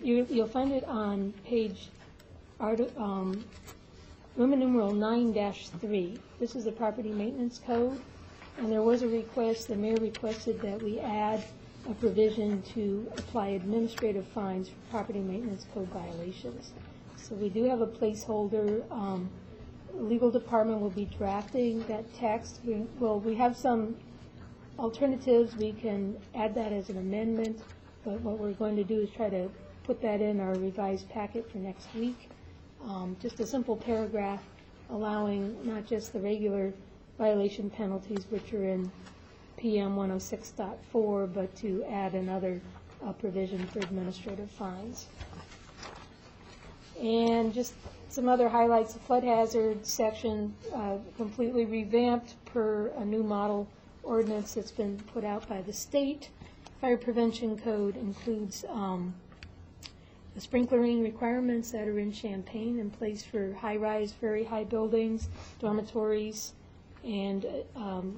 You'll find it on page Roman numeral 9-3. This is the property maintenance code, and there was a request, the mayor requested that we add a provision to apply administrative fines for property maintenance code violations. So we do have a placeholder. The legal department will be drafting that text. We have some alternatives. We can add that as an amendment, but what we're going to do is try to put that in our revised packet for next week. Just a simple paragraph allowing not just the regular violation penalties, which are in PM 106.4, but to add another provision for administrative fines. And just some other highlights, the flood hazard section completely revamped per a new model ordinance that's been put out by the state. Fire prevention code includes the sprinklering requirements that are in Champaign in place for high-rise, very high buildings, dormitories, and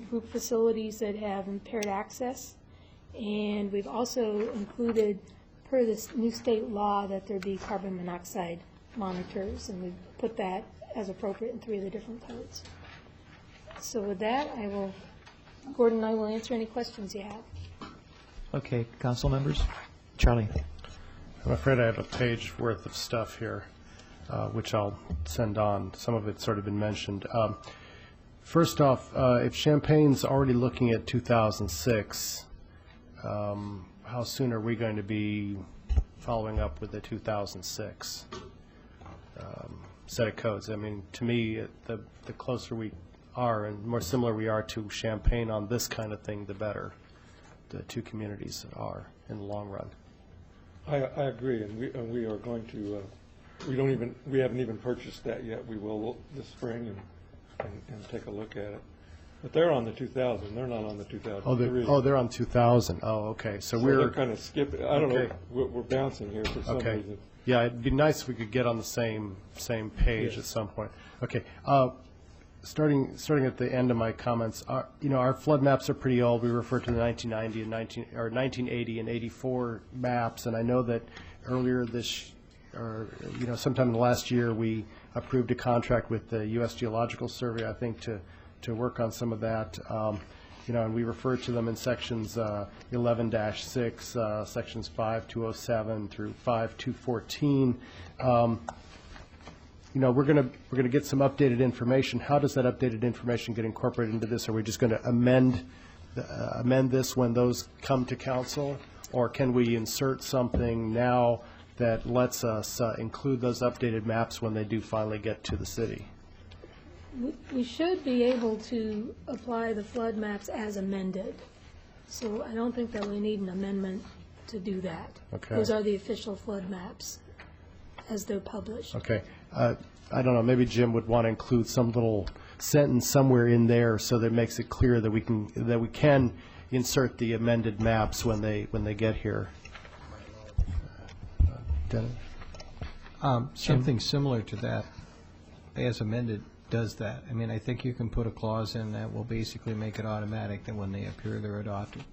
group facilities that have impaired access. And we've also included, per this new state law, that there be carbon monoxide monitors, and we've put that as appropriate in 3 of the different codes. So with that, Gordon and I will answer any questions you have. Okay, council members? Charlie? I'm afraid I have a page worth of stuff here, which I'll send on. Some of it's sort of been mentioned. First off, if Champaign's already looking at 2006, how soon are we going to be following up with the 2006 set of codes? I mean, to me, the closer we are and more similar we are to Champaign on this kind of thing, the better the two communities are in the long run. I agree, and we are going to. We haven't even purchased that yet. We will this spring and take a look at it. But they're on the 2000. They're not on the 2003. They're on 2000. Oh, okay. So we're they're kind of skipping. I don't know. We're bouncing here for some reason. Yeah, it'd be nice if we could get on the same page at some point. Okay. Starting at the end of my comments, our flood maps are pretty old. We refer to the 1990 and 1980 and 84 maps, and I know that earlier sometime in the last year, we approved a contract with the U.S. Geological Survey, I think, to work on some of that. And we refer to them in sections 11-6, sections 5207 through 5214. We're going to get some updated information. How does that updated information get incorporated into this? Are we just going to amend this when those come to council, or can we insert something now that lets us include those updated maps when they do finally get to the city? We should be able to apply the flood maps as amended. So I don't think that we need an amendment to do that. Okay. Those are the official flood maps as they're published. Okay. I don't know, maybe Jim would want to include some little sentence somewhere in there so that it makes it clear that we can insert the amended maps when they get here. Dennis? Something similar to that, as amended, does that. I mean, I think you can put a clause in that will basically make it automatic that when they appear, they're adopted.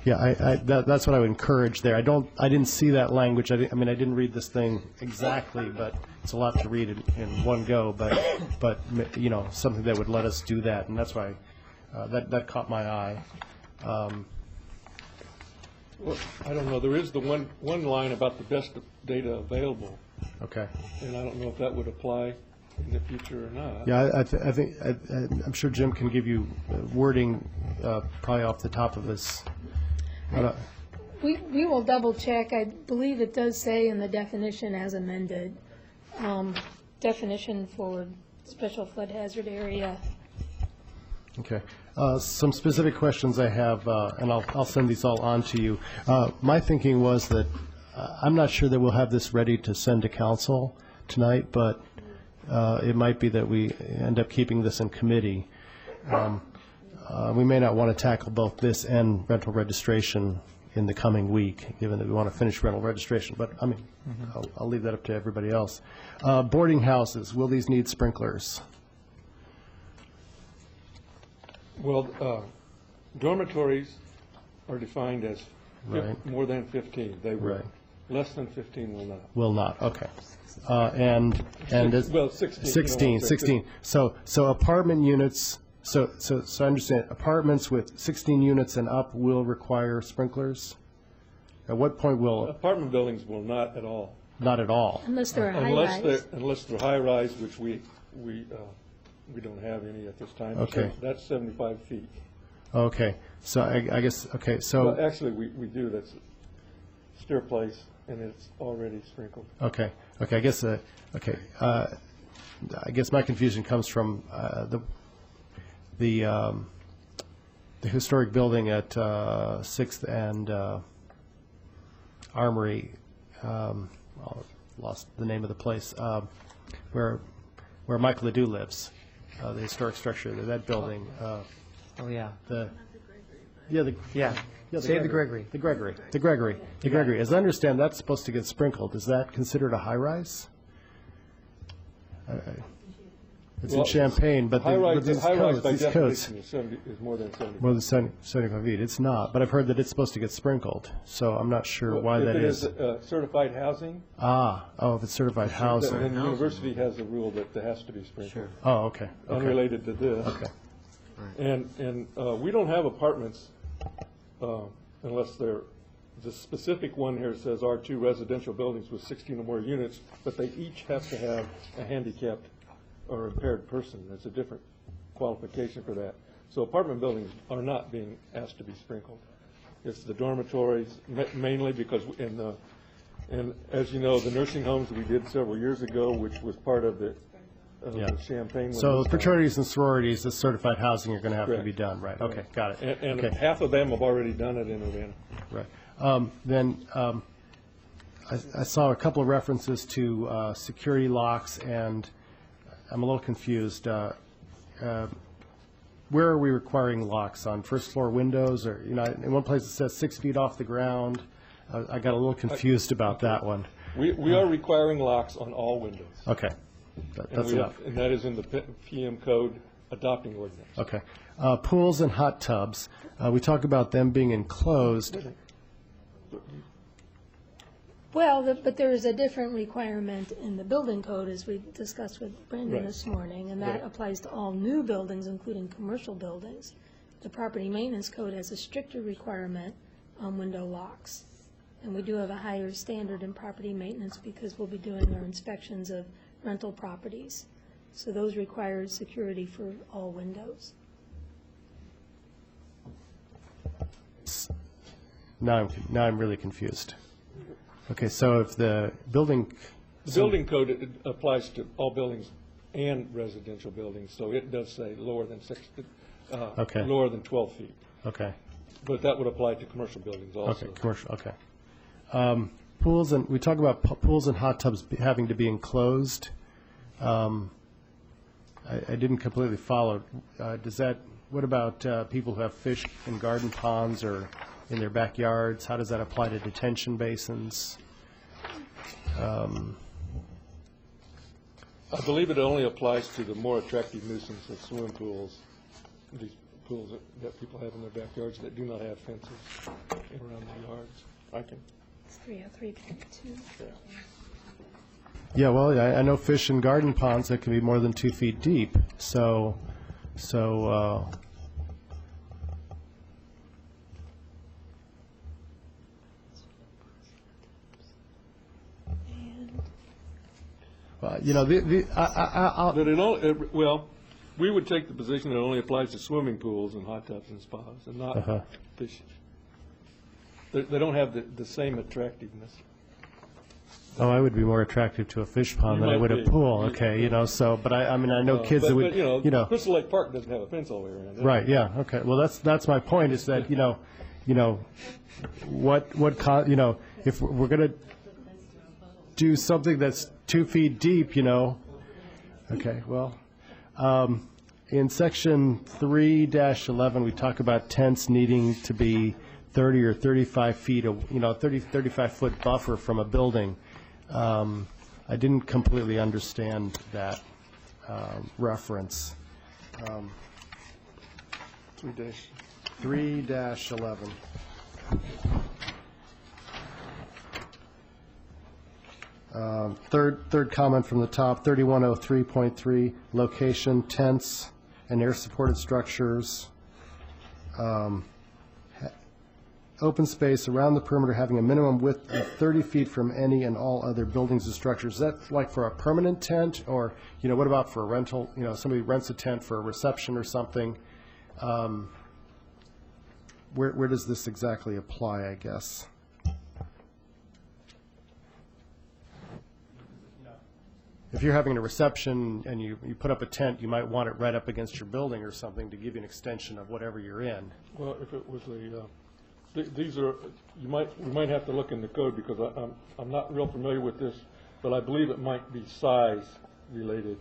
Yeah, that's what I would encourage there. I didn't see that language. I mean, I didn't read this thing exactly, but it's a lot to read in one go, but you know, something that would let us do that, and that's why that caught my eye. Well, I don't know, there is the one line about the best data available, Okay. and I don't know if that would apply in the future or not. Yeah, I think, I'm sure Jim can give you wording probably off the top of his. We will double check. I believe it does say in the definition as amended, definition for special flood hazard area. Okay. Some specific questions I have, and I'll send these all on to you. My thinking was that I'm not sure that we'll have this ready to send to council tonight, but it might be that we end up keeping this in committee. We may not want to tackle both this and rental registration in the coming week, given that we want to finish rental registration. But, I mean, I'll leave that up to everybody else. Boarding houses, will these need sprinklers? Well, dormitories are defined as more than 15. They will. Right. Less than 15 will not. Will not, okay. And Well, 16. 16. So apartment units, so I understand, apartments with 16 units and up will require sprinklers? At what point will? Apartment buildings will not at all. Not at all? Unless they're a high-rise. Unless they're high-rise, which we don't have any at this time. Okay. So that's 75 feet. Okay, so I guess, okay, so. Well, actually, we do. That's stair place, and it's already sprinkled. Okay, I guess, I guess my confusion comes from the historic building at 6th and Armory, I lost the name of the place, where Michael Ledoux lives, the historic structure, that building. Oh, yeah. Save the Gregory. The Gregory. As I understand, that's supposed to get sprinkled. Is that considered a high-rise? It's in Champaign, but these high-rise by codes. definition is more than 75. More than 75 feet. It's not, but I've heard that it's supposed to get sprinkled, so I'm not sure why that is. If it is certified housing. If it's certified housing. Then the university has a rule that there has to be sprinkled. Sure. Oh, okay. Unrelated to this. Okay. And we don't have apartments unless they're, the specific one here says R2 residential buildings with 16 or more units, but they each have to have a handicapped or impaired person. There's a different qualification for that. So apartment buildings are not being asked to be sprinkled. It's the dormitories, mainly because and as you know, the nursing homes we did several years ago, which was part of the Champaign. So fraternities and sororities, the certified housing are going to have to be done, right? Okay, got it. And okay. half of them have already done it in Urbana. Right. Then I saw a couple of references to security locks, and I'm a little confused. Where are we requiring locks? On first floor windows, or in one place it says 6 feet off the ground. I got a little confused about that one. We are requiring locks on all windows. Okay. That's enough. And that is in the PM code adopting ordinance. Okay. Pools and hot tubs. We talk about them being enclosed. Well, but there is a different requirement in the building code, as we discussed with Brandon Right. this morning, and that applies to all new buildings, including commercial buildings. The property maintenance code has a stricter requirement on window locks. And we do have a higher standard in property maintenance because we'll be doing our inspections of rental properties. So those require security for all windows. Now I'm really confused. Okay, so if the building... The building code it applies to all buildings and residential buildings, so it does say lower than lower than 12 feet. Okay. But that would apply to commercial buildings also. Okay, commercial, okay. Pools, and we talk about pools and hot tubs having to be enclosed. I didn't completely follow. What about people who have fish in garden ponds or in their backyards? How does that apply to detention basins? I believe it only applies to the more attractive nuisance of swimming pools, these pools that people have in their backyards that do not have fences around their yards. I can, It's 303.2. Yeah, well, I know fish in garden ponds that can be more than 2 feet deep, so, you know, I'll... But well, we would take the position that it only applies to swimming pools and hot tubs and spas, and not fish. They don't have the same attractiveness. Oh, I would be more attractive to a fish pond than I would a pool, okay, you know, so, but I mean, I know kids that would, you know. Crystal Lake Park doesn't have a fence all the way around. Right, yeah, okay, well, that's my point, is that, you know, you know, if we're going to do something that's 2 feet deep, you know, okay, well, in section 3-11, we talk about tents needing to be 30 or 35 feet, you know, 35-foot buffer from a building. I didn't completely understand that reference. 3-11. Third comment from the top, 3103.3, location, tents, and air-supported structures. Open space around the perimeter having a minimum width of 30 feet from any and all other buildings and structures. Is that like for a permanent tent, or, you know, what about for a rental? You know, somebody rents a tent for a reception or something. Where does this exactly apply, I guess? If you're having a reception and you put up a tent, you might want it right up against your building or something to give you an extension of whatever you're in. Well, if it was these are, we might have to look in the code, because I'm not real familiar with this, but I believe it might be size related.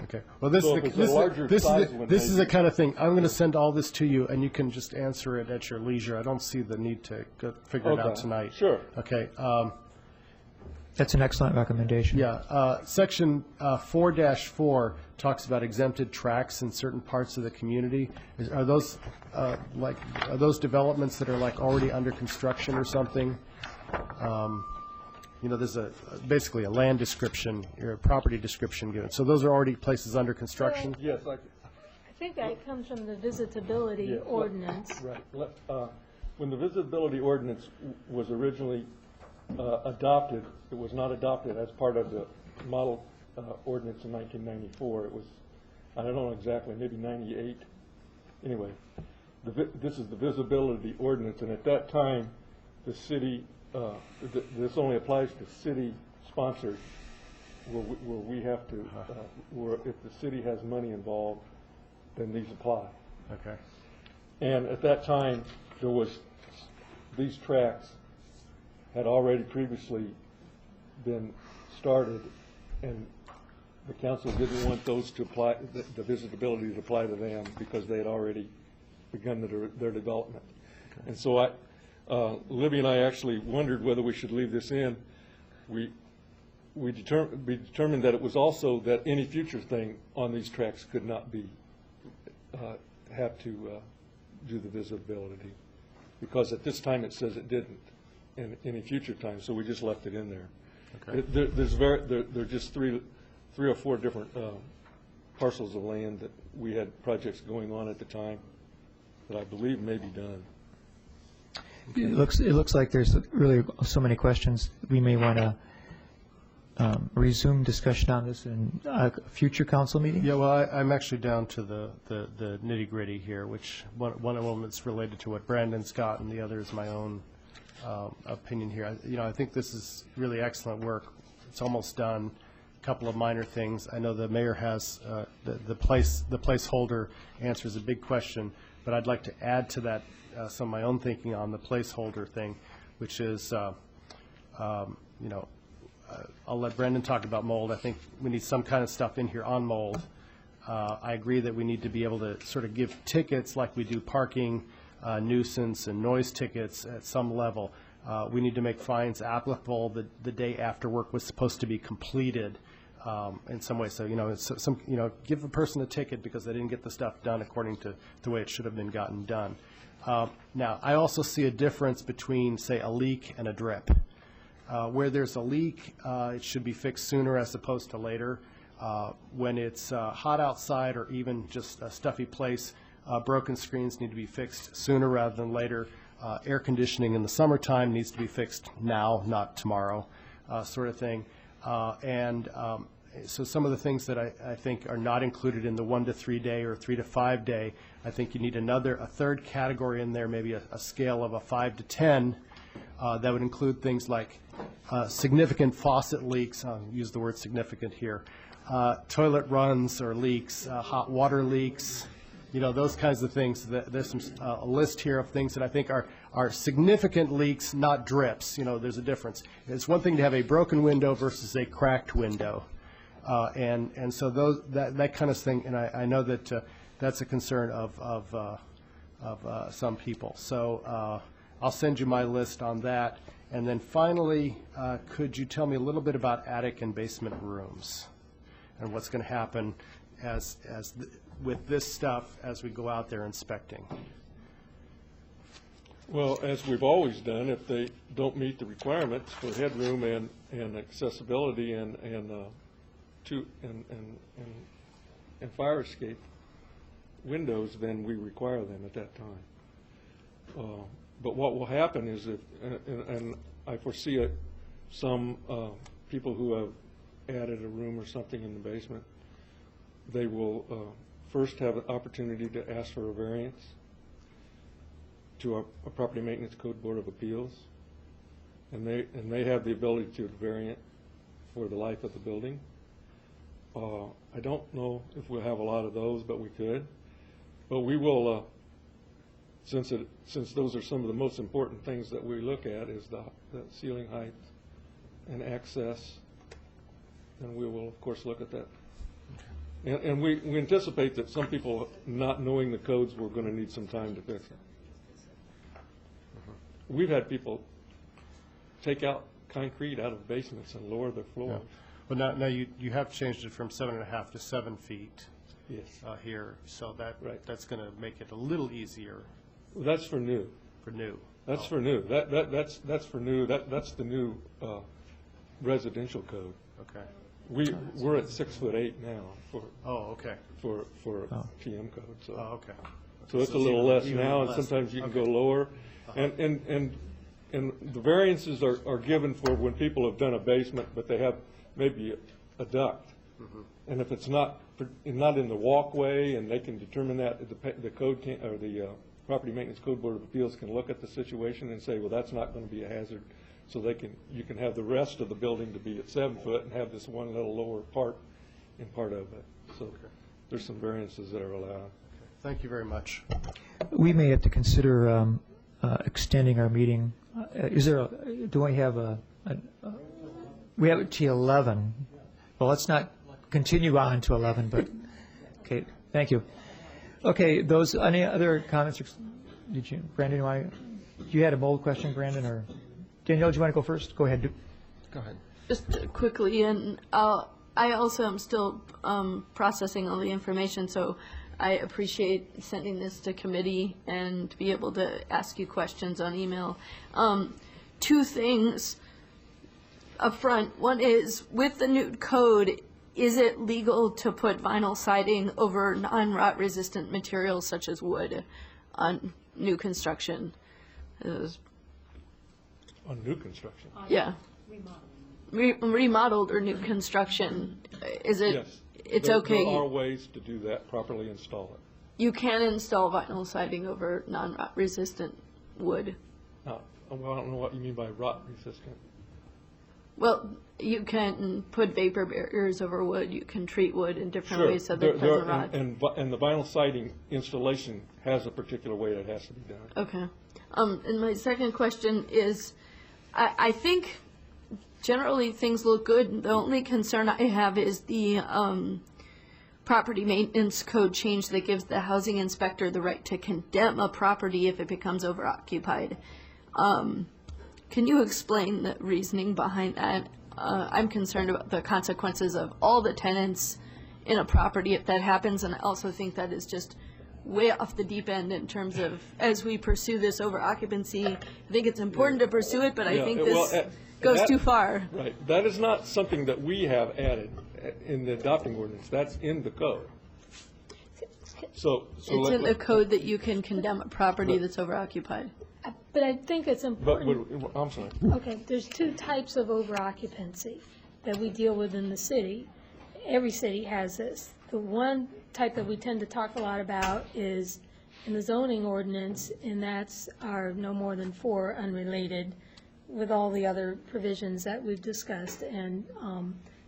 Okay. Well, this is the kind of thing, I'm going to send all this to you, and you can just answer it at your leisure. I don't see the need to go figure it out tonight. Sure. Okay. That's an excellent recommendation. Yeah. Section 4-4 talks about exempted tracts in certain parts of the community. Are those developments that are like already under construction or something? You know, there's basically a land description or a property description given. So those are already places under construction? Yes. I think that comes from the visitability ordinance. Right. When the visibility ordinance was originally adopted, it was not adopted as part of the model ordinance in 1994. It was, I don't know exactly, maybe 98. Anyway, this is the visibility ordinance, and at that time, the city, this only applies to city-sponsored, where we have to, where if the city has money involved, then these apply. Okay. And at that time, there was, these tracts had already previously been started, and the council didn't want those to apply, the visitability to apply to them, because they had already begun their development. Okay. And so Libby and I actually wondered whether we should leave this in. We determined that it was also that any future thing on these tracks could not be, have to do the visibility, because at this time it says it didn't in any future time, so we just left it in there. Okay. There are just three or four different parcels of land that we had projects going on at the time that I believe may be done. Okay. It looks like there's really so many questions. We may want to resume discussion on this in a future council meeting. Yeah, well, I'm actually down to the nitty-gritty here, which one of them is related to what Brandon's got, and the other is my own opinion here. I think this is really excellent work. It's almost done. A couple of minor things. I know the mayor has the placeholder answers a big question, but I'd like to add to that some of my own thinking on the placeholder thing, which is, I'll let Brendan talk about mold. I think we need some kind of stuff in here on mold. I agree that we need to be able to sort of give tickets like we do parking, nuisance and noise tickets at some level. We need to make fines applicable the day after work was supposed to be completed. in some way. So, give a person a ticket because they didn't get the stuff done according to the way it should have been gotten done. Now, I also see a difference between, say, a leak and a drip. Where there's a leak, it should be fixed sooner as opposed to later. When it's hot outside or even just a stuffy place, broken screens need to be fixed sooner rather than later. Air conditioning in the summertime needs to be fixed now, not tomorrow, sort of thing. So some of the things that I think are not included in the 1 to 3 day or 3 to 5 day, I think you need a third category in there, maybe a scale of a 5 to 10, that would include things like significant faucet leaks, I'll use the word significant here, toilet runs or leaks, hot water leaks, those kinds of things. There's a list here of things that I think are significant leaks, not drips. There's a difference. It's one thing to have a broken window versus a cracked window. And so that kind of thing, and I know that that's a concern of some people. So I'll send you my list on that. And then finally, could you tell me a little bit about attic and basement rooms and what's going to happen with this stuff as we go out there inspecting? Well, as we've always done, if they don't meet the requirements for headroom and accessibility and fire escape windows, then we require them at that time. But what will happen is that, and I foresee some people who have added a room or something in the basement, they will first have an opportunity to ask for a variance to a Property Maintenance Code Board of Appeals, and they have the ability to vary it for the life of the building. I don't know if we'll have a lot of those, but we could. But we will, since those are some of the most important things that we look at, is the ceiling height and access, and we will of course look at that. And we anticipate that some people, not knowing the codes, we're going to need some time to fix it. We've had people take out concrete out of basements and lower their floors. Yeah. Well, now you have changed it from 7.5 to 7 feet. Yes. Here, so that's going to make it a little easier. Well, that's for new. For new. That's for new. That's for new. That's the new residential code. Okay. We're at 6'8" now for. Oh, okay. For TM code. So. Oh, okay. So it's a little less now, and sometimes you can go lower. And the variances are given for when people have done a basement, but they have maybe a duct. Mm-hmm. And if it's not in the walkway, and they can determine that, the code can, or the Property Maintenance Code Board of Appeals can look at the situation and say, well, that's not going to be a hazard. So you can have the rest of the building to be at 7 foot and have this one little lower part in part of it. So there's some variances that are allowed. Okay. Thank you very much. We may have to consider extending our meeting. Do we have we have it to 11. Well, let's not continue on to 11, but, okay, thank you. Okay, any other comments? Brandon, you had a mold question, Brandon, or Danielle, do you want to go first? Go ahead. Go ahead. Just quickly, and I also am still processing all the information, so I appreciate sending this to committee and to be able to ask you questions on email. 2 things up front. One is, with the new code, is it legal to put vinyl siding over non-rot resistant materials such as wood on new construction? On new construction? Yeah. Remodeled or new construction. Is it? Yes. It's okay. There are ways to do that, properly install it. You can install vinyl siding over non-rot resistant wood. Well, I don't know what you mean by rot resistant. Well, you can put vapor barriers over wood. You can treat wood in different ways so that it doesn't rot. And the vinyl siding installation has a particular way that has to be done. Okay. And my second question is, I think generally things look good. The only concern I have is the property maintenance code change that gives the housing inspector the right to condemn a property if it becomes overoccupied. Can you explain the reasoning behind that? I'm concerned about the consequences of all the tenants in a property if that happens, and I also think that is just way off the deep end in terms of, as we pursue this over occupancy, I think it's important to pursue it, but I think this goes too far. Right. That is not something that we have added in the adopting ordinance. That's in the code. So It's in the code that you can condemn a property that's overoccupied. But I think it's important. I'm sorry. Okay, there's two types of over-occupancy that we deal with in the city. Every city has this. The one type that we tend to talk a lot about is in the zoning ordinance, and that's our no more than 4 unrelated, with all the other provisions that we've discussed and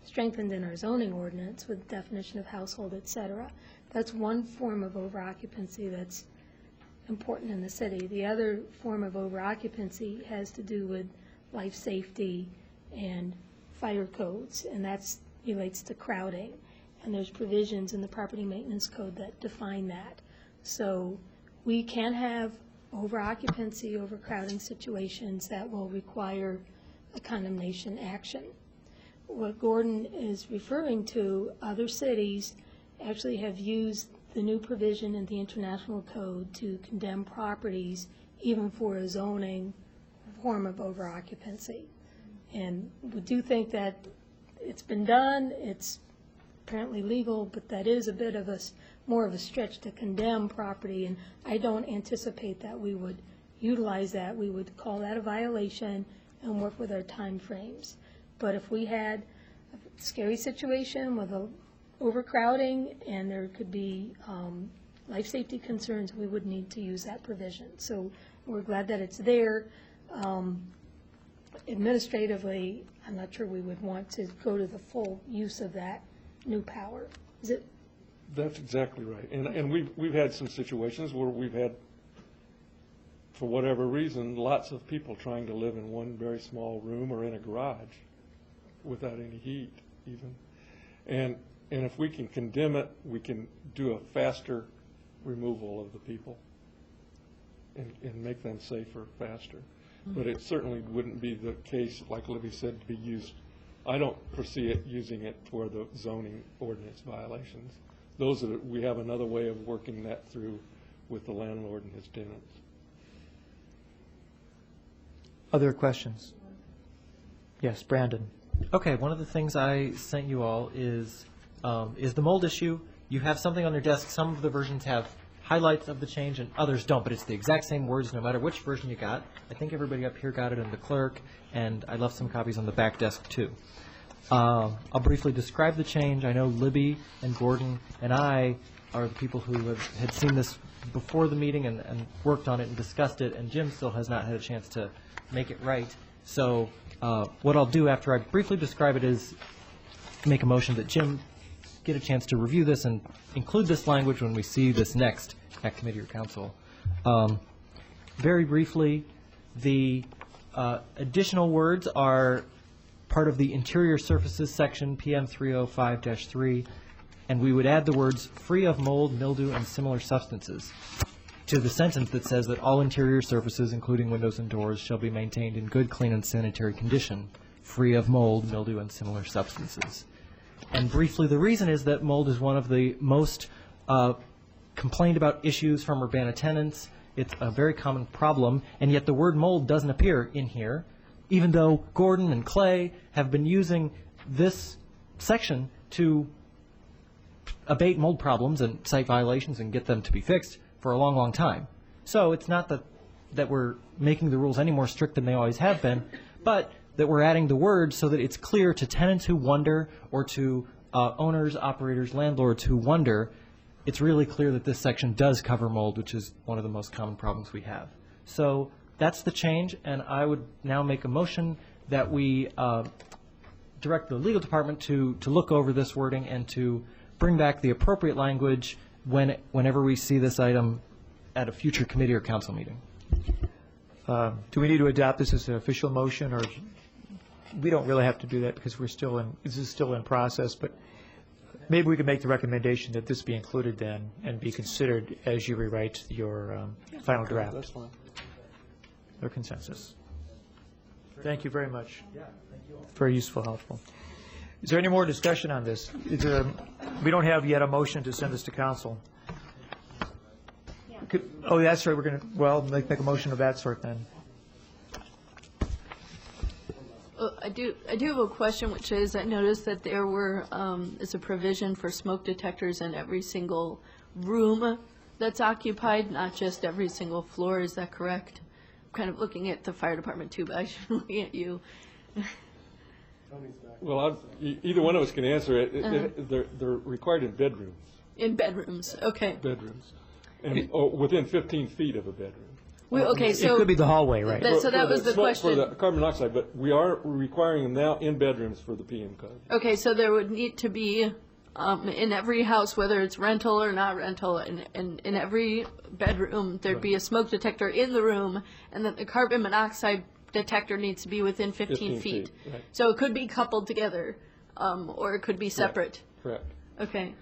strengthened in our zoning ordinance with definition of household, et cetera. That's one form of over-occupancy that's important in the city. The other form of over-occupancy has to do with life safety and fire codes, and that relates to crowding. And there's provisions in the property maintenance code that define that. So we can have over-occupancy, overcrowding situations that will require a condemnation action. What Gordon is referring to, other cities actually have used the new provision in the international code to condemn properties even for a zoning form of over-occupancy. And we do think that it's been done, it's apparently legal, but that is a bit of more of a stretch to condemn property, and I don't anticipate that we would utilize that. We would call that a violation and work with our time frames. But if we had a scary situation with overcrowding and there could be life safety concerns, we would need to use that provision. So we're glad that it's there. Administratively, I'm not sure we would want to go to the full use of that new power. Is it? That's exactly right. And we've had some situations where we've had, for whatever reason, lots of people trying to live in one very small room or in a garage without any heat even. And if we can condemn it, we can do a faster removal of the people and make them safer faster. But it certainly wouldn't be the case, like Libby said, to be used. I don't foresee it using it for the zoning ordinance violations. Those are, we have another way of working that through with the landlord and his tenants. Other questions? Yes, Brandon. Okay, one of the things I sent you all is the mold issue. You have something on your desk. Some of the versions have highlights of the change and others don't, but it's the exact same words no matter which version you got. I think everybody up here got it in the clerk, and I left some copies on the back desk too. I'll briefly describe the change. I know Libby and Gordon and I are the people who had seen this before the meeting and worked on it and discussed it, and Jim still has not had a chance to make it right. So what I'll do after I briefly describe it is make a motion that Jim get a chance to review this and include this language when we see this next at committee or council. Very briefly, the additional words are part of the interior surfaces section, PM 305-3, and we would add the words free of mold, mildew, and similar substances to the sentence that says that all interior surfaces, including windows and doors, shall be maintained in good, clean, and sanitary condition, free of mold, mildew, and similar substances. And briefly, the reason is that mold is one of the most complained about issues from Urbana tenants. It's a very common problem, and yet the word mold doesn't appear in here, even though Gordon and Clay have been using this section to abate mold problems and site violations and get them to be fixed for a long, long time. So it's not that we're making the rules any more strict than they always have been, but that we're adding the word so that it's clear to tenants who wonder or to owners, operators, landlords who wonder. It's really clear that this section does cover mold, which is one of the most common problems we have. So that's the change, and I would now make a motion that we direct the legal department to look over this wording and to bring back the appropriate language whenever we see this item at a future committee or council meeting. Do we need to adopt this as an official motion, or we don't really have to do that because this is still in process, but maybe we can make the recommendation that this be included then and be considered as you rewrite your final draft. That's fine. Their consensus. Thank you very much. Yeah, thank Very useful, helpful. Is there any more discussion on this? We don't have yet a motion to send this to council. Oh, that's right, we're going to, well, make a motion of that sort then. I do have a question, which is, I noticed that there is a provision for smoke detectors in every single room that's occupied, not just every single floor. Is that correct? I'm kind of looking at the fire department too, but I should be looking at you. Well, either one of us can answer it. They're required in bedrooms. In bedrooms, okay. Bedrooms. And within 15 feet of a bedroom. Okay, so. It could be the hallway, right? So that was the question. For the carbon monoxide, but we are requiring them now in bedrooms for the PM code. Okay, so there would need to be, in every house, whether it's rental or not rental, in every bedroom, there'd be a smoke detector in the room, and then the carbon monoxide detector needs to be within 15 feet. Right. So it could be coupled together, or it could be separate. Correct. Okay.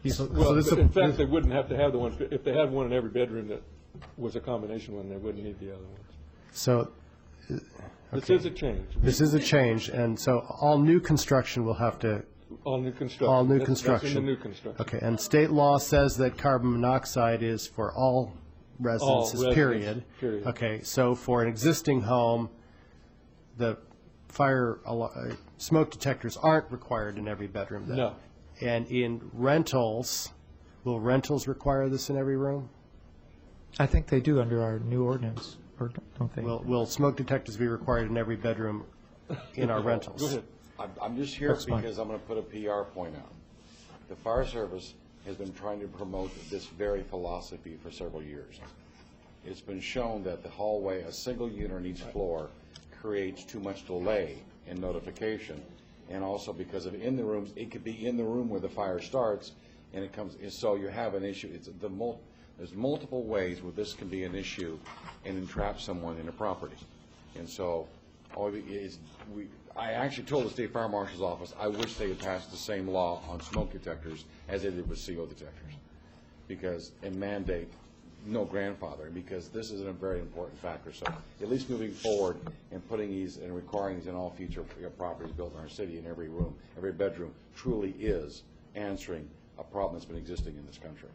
In fact, they wouldn't have to have the one, if they had one in every bedroom that was a combination one, they wouldn't need the other ones. So, This is a change. This is a change, and so all new construction will have to. All new construction. All new That's construction. in the new construction. Okay, and state law says that carbon monoxide is for all residences, period. Period. Okay, so for an existing home, the smoke detectors aren't required in every bedroom then? No. And in rentals, will rentals require this in every room? I think they do under our new ordinance, or don't they? Will smoke detectors be required in every bedroom in our rentals? Go ahead. I'm just here because I'm going to put a PR point out. The fire service has been trying to promote this very philosophy for several years. It's been shown that the hallway, a single unit on each floor, creates too much delay in notification. And also because of in the rooms, it could be in the room where the fire starts, and it comes. So you have an issue. There's multiple ways where this can be an issue and entrap someone in a property. And so, I actually told the state fire marshal's office I wish they had passed the same law on smoke detectors as they did with CO detectors, and mandate no grandfathering, because this is a very important factor. So at least moving forward and putting these and requiring these in all future properties built in our city, in every room, every bedroom, truly is answering a problem that's been existing in this country.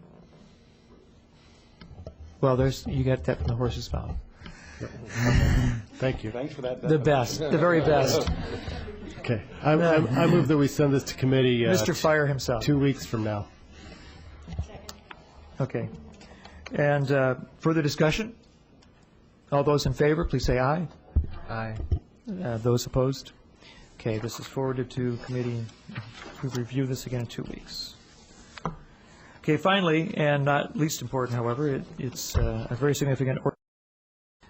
Well, you got that from the horse's mouth. Thank you. Thanks for that. The best, the very best. Okay, I move that we send this to committee. Mr. Fire himself. 2 weeks from now. Okay. And further discussion? All those in favor, please say aye. Aye. Those opposed? Okay, this is forwarded to committee to review this again in 2 weeks. Okay, finally, and not least important, however, it's a very significant order.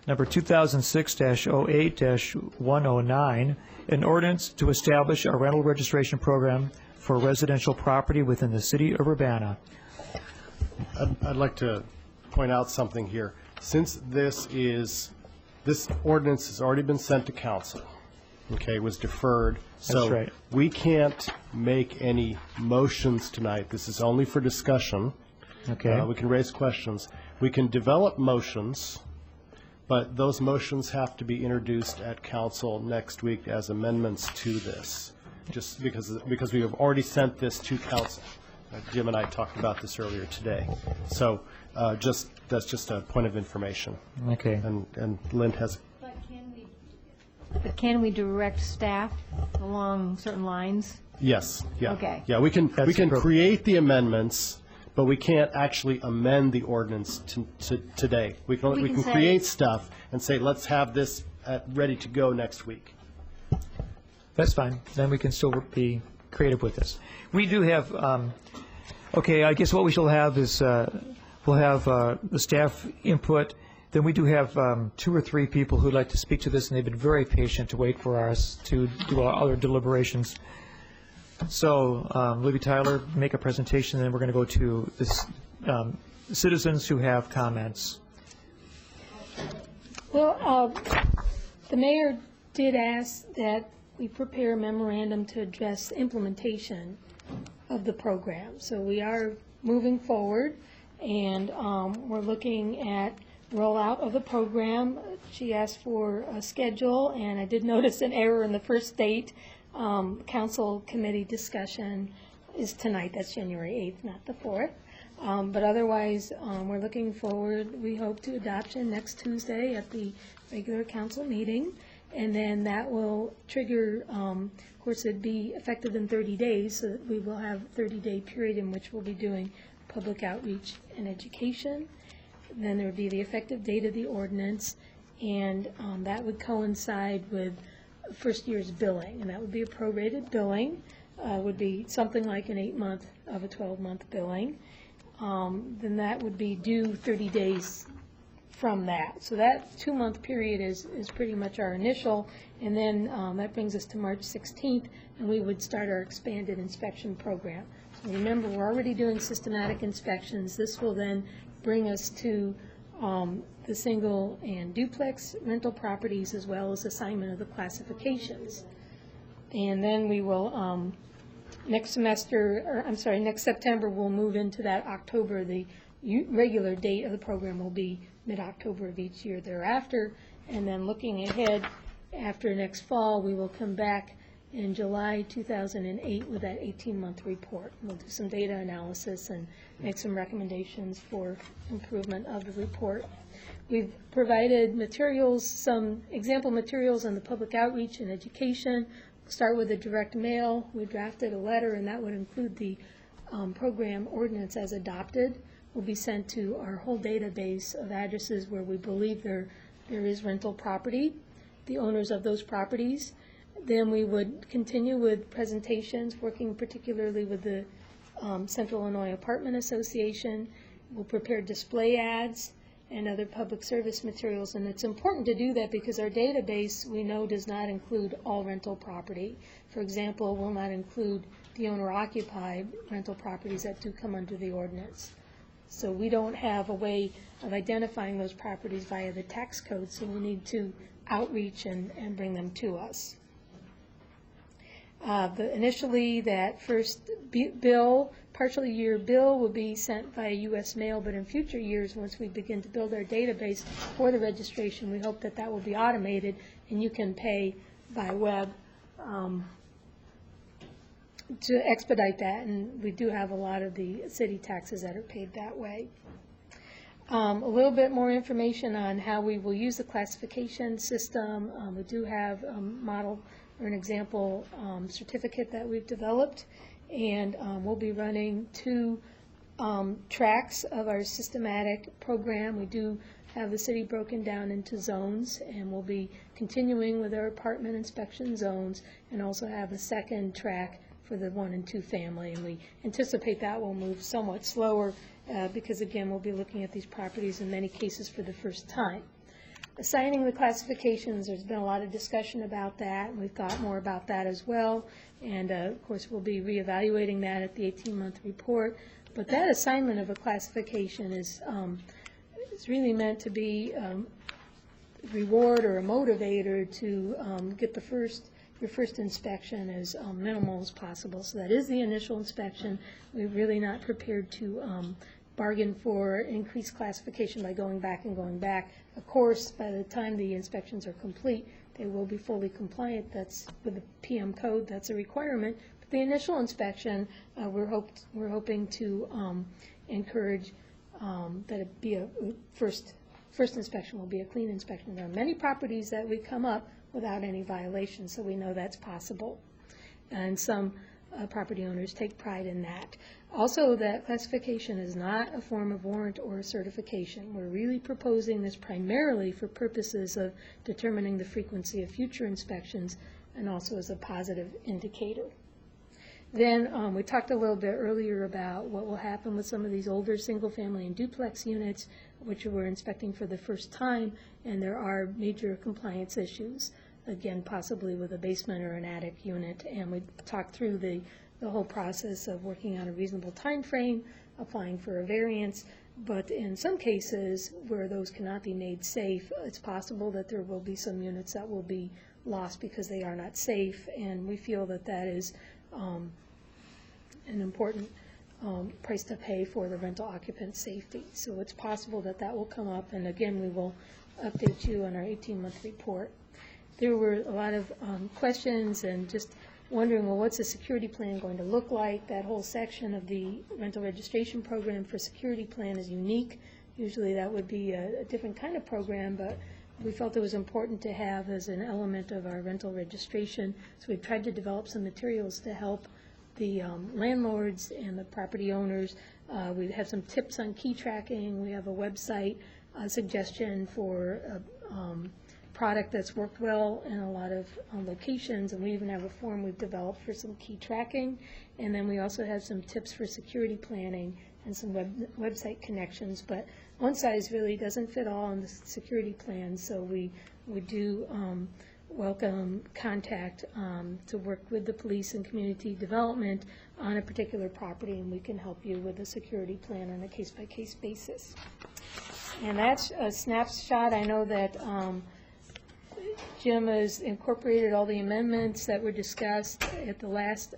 Number 2006-08-109, an ordinance to establish a rental registration program for residential property within the city of Urbana. I'd like to point out something here. Since this ordinance has already been sent to council, okay, was deferred. That's right. We can't make any motions tonight. This is only for discussion. Okay. We can raise questions. We can develop motions, but those motions have to be introduced at council next week as amendments to this, just because we have already sent this to council. Jim and I talked about this earlier today. So that's just a point of information. Okay. And Lynn has. But can we direct staff along certain lines? Yes. Yeah. Okay. Yeah, we can create the amendments, but we can't actually amend the ordinance today. We can create stuff and say, let's have this ready to go next week. That's fine. Then we can still be creative with this. We do have, okay, I guess what we shall have is, we'll have the staff input. Then we do have 2 or 3 people who'd like to speak to this, and they've been very patient to wait for us to do our other deliberations. So, Libby Tyler, make a presentation, and then we're going to go to this, citizens who have comments. Well, the mayor did ask that we prepare a memorandum to address implementation of the program. So we are moving forward, and we're looking at rollout of the program. She asked for a schedule, and I did notice an error in the first date. Council committee discussion is tonight. That's January 8th, not the 4th. But otherwise, we're looking forward, we hope, to adoption next Tuesday at the regular council meeting. And then that will trigger, of course, it'd be effective in 30 days, so that we will have a 30-day period in which we'll be doing public outreach and education. Then there would be the effective date of the ordinance, and that would coincide with first year's billing, and that would be a prorated billing. Would be something like an 8-month of a 12-month billing. Then that would be due 30 days from that. So that 2-month period is pretty much our initial, and then that brings us to March 16th, and we would start our expanded inspection program. So remember, we're already doing systematic inspections. This will then bring us to the single and duplex rental properties, as well as assignment of the classifications. And then we will, next September, we'll move into that October. The regular date of the program will be mid-October of each year thereafter. And then looking ahead, after next fall, we will come back in July 2008 with that 18-month report. We'll do some data analysis and make some recommendations for improvement of the report. We've provided materials, some example materials on the public outreach and education. We'll start with the direct mail. We drafted a letter, and that would include the program ordinance as adopted. Will be sent to our whole database of addresses where we believe there is rental property, the owners of those properties. Then we would continue with presentations, working particularly with the Central Illinois Apartment Association. We'll prepare display ads and other public service materials, and it's important to do that because our database, we know, does not include all rental property. For example, will not include the owner-occupied rental properties that do come under the ordinance. So we don't have a way of identifying those properties via the tax code, so we need to outreach and bring them to us. Initially, that first bill, partial year bill, will be sent via U.S. mail, but in future years, once we begin to build our database for the registration, we hope that that will be automated and you can pay by web to expedite that, and we do have a lot of the city taxes that are paid that way. A little bit more information on how we will use the classification system. We do have a model or an example certificate that we've developed, and we'll be running 2 tracks of our systematic program. We do have the city broken down into zones, and we'll be continuing with our apartment inspection zones, and also have a second track for the 1 and 2 family, and we anticipate that will move somewhat slower because, again, we'll be looking at these properties in many cases for the first time. Assigning the classifications, there's been a lot of discussion about that, and we've thought more about that as well, and of course we'll be reevaluating that at the 18-month report. But that assignment of a classification is really meant to be a reward or a motivator to get your first inspection as minimal as possible. So that is the initial inspection. We're really not prepared to bargain for increased classification by going back and going back. Of course, by the time the inspections are complete, they will be fully compliant. That's with the PM code, that's a requirement. But the initial inspection, we're hoping to encourage that it be a first inspection will be a clean inspection. There are many properties that we come up without any violations, so we know that's possible. And some property owners take pride in that. Also, that classification is not a form of warrant or a certification. We're really proposing this primarily for purposes of determining the frequency of future inspections and also as a positive indicator. Then we talked a little bit earlier about what will happen with some of these older single-family and duplex units, which we're inspecting for the first time, and there are major compliance issues, again, possibly with a basement or an attic unit. And we talked through the whole process of working on a reasonable time frame, applying for a variance. But in some cases where those cannot be made safe, it's possible that there will be some units that will be lost because they are not safe, and we feel that that is an important price to pay for the rental occupant safety. So it's possible that that will come up, and again, we will update you on our 18-month report. There were a lot of questions and just wondering, well, what's the security plan going to look like? That whole section of the rental registration program for security plan is unique. Usually that would be a different kind of program, but we felt it was important to have as an element of our rental registration. So we've tried to develop some materials to help the landlords and the property owners. We have some tips on key tracking. We have a website suggestion for a product that's worked well in a lot of locations, and we even have a form we've developed for some key tracking. And then we also have some tips for security planning and some website connections. But one size really doesn't fit all in the security plan, so we do welcome contact to work with the police and community development on a particular property, and we can help you with a security plan on a case-by-case basis. And that's a snapshot. I know that Jim has incorporated all the amendments that were discussed at the last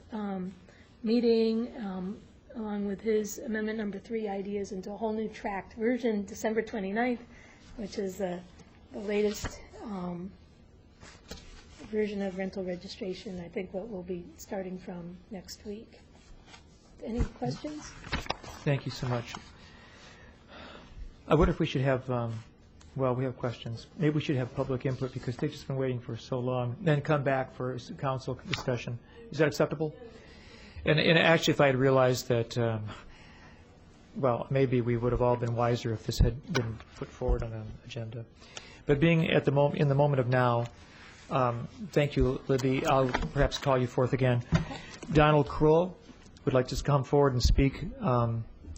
meeting, along with his amendment number 3 ideas, into a whole new tracked version, December 29th, which is the latest version of rental registration, I think what we'll be starting from next week. Any questions? Thank you so much. I wonder if we should have, well, we have questions. Maybe we should have public input because they've just been waiting for so long, then come back for council discussion. Is that acceptable? And actually, if I had realized that, well, maybe we would have all been wiser if this had been put forward on an agenda. But being at the in the moment of now, thank you, Libby. I'll perhaps call you forth again. Donald Kroll would like to come forward and speak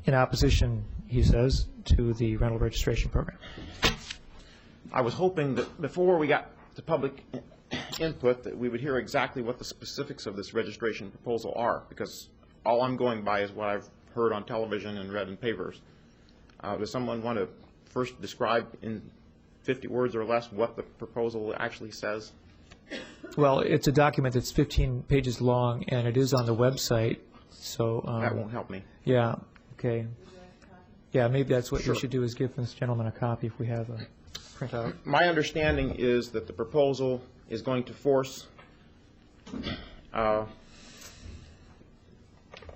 in opposition, he says, to the rental registration program. I was hoping that before we got to public input that we would hear exactly what the specifics of this registration proposal are, because all I'm going by is what I've heard on television and read in papers. Does someone want to first describe in 50 words or less what the proposal actually says? Well, it's a document that's 15 pages long, and it is on the website. So that won't help me. Yeah. Okay. Yeah, maybe that's what Sure. we should do is give this gentleman a copy if we have a printout. My understanding is that the proposal is going to force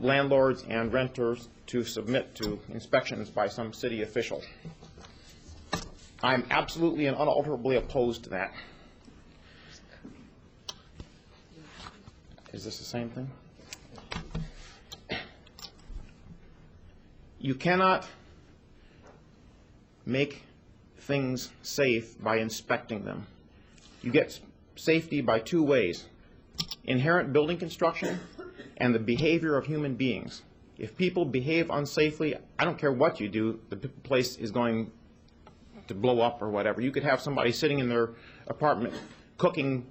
landlords and renters to submit to inspections by some city official. I'm absolutely and unalterably opposed to that. Is this the same thing? You cannot make things safe by inspecting them. You get safety by two ways: inherent building construction and the behavior of human beings. If people behave unsafely, I don't care what you do, the place is going to blow up or whatever. You could have somebody sitting in their apartment cooking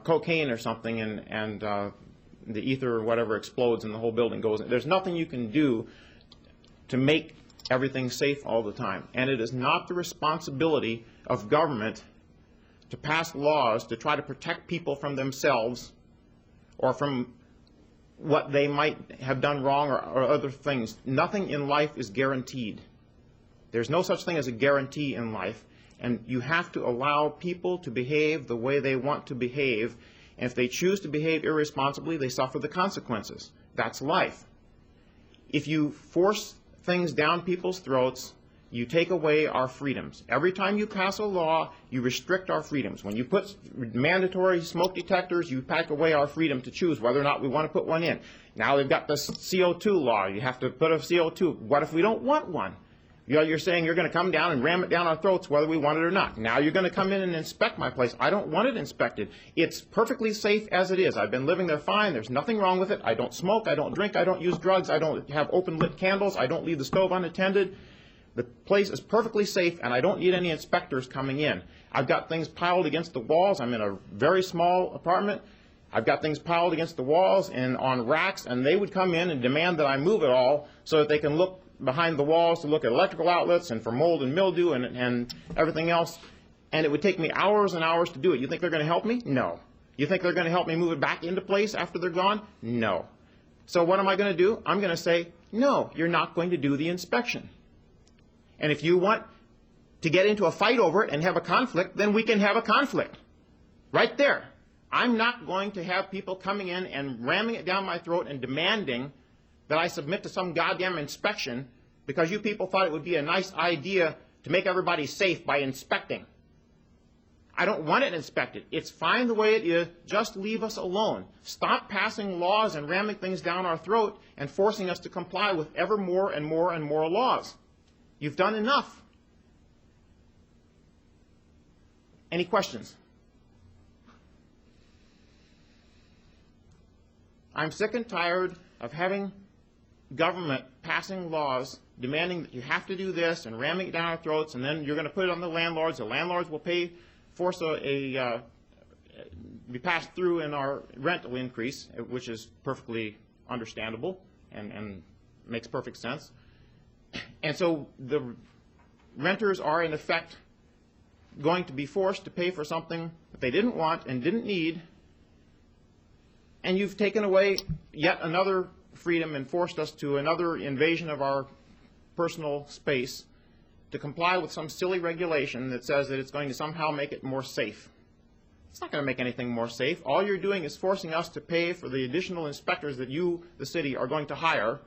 cocaine or something, and the ether or whatever explodes and the whole building goes. There's nothing you can do to make everything safe all the time. And it is not the responsibility of government to pass laws to try to protect people from themselves or from what they might have done wrong or other things. Nothing in life is guaranteed. There's no such thing as a guarantee in life. And you have to allow people to behave the way they want to behave. And if they choose to behave irresponsibly, they suffer the consequences. That's life. If you force things down people's throats, you take away our freedoms. Every time you pass a law, you restrict our freedoms. When you put mandatory smoke detectors, you pack away our freedom to choose whether or not we want to put one in. Now they've got this CO2 law. You have to put a CO2. What if we don't want one? You're saying you're going to come down and ram it down our throats whether we want it or not. Now you're going to come in and inspect my place. I don't want it inspected. It's perfectly safe as it is. I've been living there fine. There's nothing wrong with it. I don't smoke. I don't drink. I don't use drugs. I don't have open lit candles. I don't leave the stove unattended. The place is perfectly safe, and I don't need any inspectors coming in. I've got things piled against the walls. I'm in a very small apartment. I've got things piled against the walls and on racks, and they would come in and demand that I move it all so that they can look behind the walls to look at electrical outlets and for mold and mildew and everything else. And it would take me hours and hours to do it. You think they're going to help me? No. You think they're going to help me move it back into place after they're gone? No. So what am I going to do? I'm going to say, no, you're not going to do the inspection. And if you want to get into a fight over it and have a conflict, then we can have a conflict. Right there. I'm not going to have people coming in and ramming it down my throat and demanding that I submit to some goddamn inspection because you people thought it would be a nice idea to make everybody safe by inspecting. I don't want it inspected. It's fine the way it is. Just leave us alone. Stop passing laws and ramming things down our throat and forcing us to comply with ever more and more and more laws. You've done enough. Any questions? I'm sick and tired of having government passing laws demanding that you have to do this and ramming it down our throats, and then you're going to put it on the landlords. The landlords will force be passed through in our rental increase, which is perfectly understandable and makes perfect sense. And so the renters are, in effect, going to be forced to pay for something that they didn't want and didn't need, and you've taken away yet another freedom and forced us to another invasion of our personal space to comply with some silly regulation that says that it's going to somehow make it more safe. It's not going to make anything more safe. All you're doing is forcing us to pay for the additional inspectors that you, the city, are going to hire,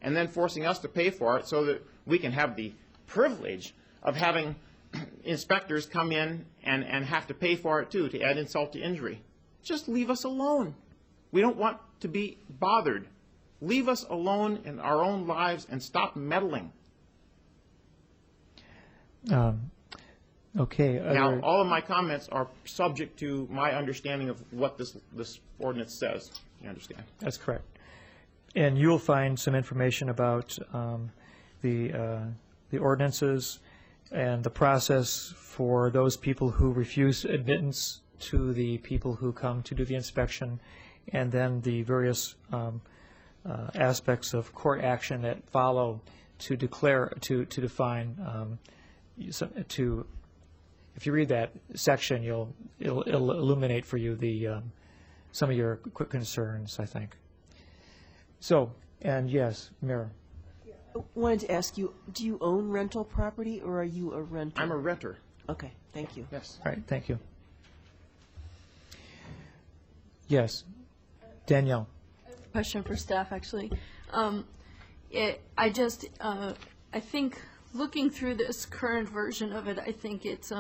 and then forcing us to pay for it so that we can have the privilege of having inspectors come in and have to pay for it too, to add insult to injury. Just leave us alone. We don't want to be bothered. Leave us alone in our own lives and stop meddling. Okay. Now, all of my comments are subject to my understanding of what this ordinance says. You understand? That's correct. And you'll find some information about the ordinances and the process for those people who refuse admittance to the people who come to do the inspection, and then the various aspects of court action that follow to declare, to define, if you read that section, it'll illuminate for you the some of your quick concerns, I think. So, and yes, Mira. I wanted to ask you, do you own rental property or are you a renter? I'm a renter. Okay, thank you. Yes. All right, thank you. Yes, Danielle. Question for staff, actually. I think looking through this current version of it, I think it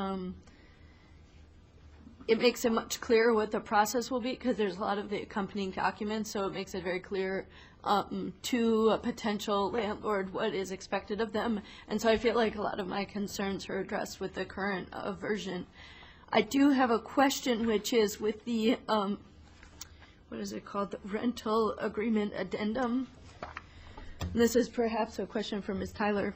makes it much clearer what the process will be, because there's a lot of the accompanying documents, so it makes it very clear to a potential landlord what is expected of them. And so I feel like a lot of my concerns are addressed with the current version. I do have a question, which is with the what is it called, the rental agreement addendum. And this is perhaps a question for Ms. Tyler.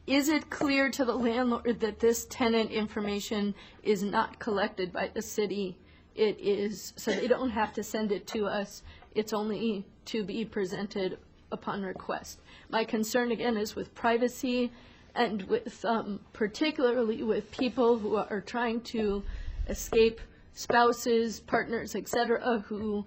Is it clear to the landlord that this tenant information is not collected by the city? It is, so they don't have to send it to us. It's only to be presented upon request. My concern, again, is with privacy and with particularly with people who are trying to escape spouses, partners, etc., who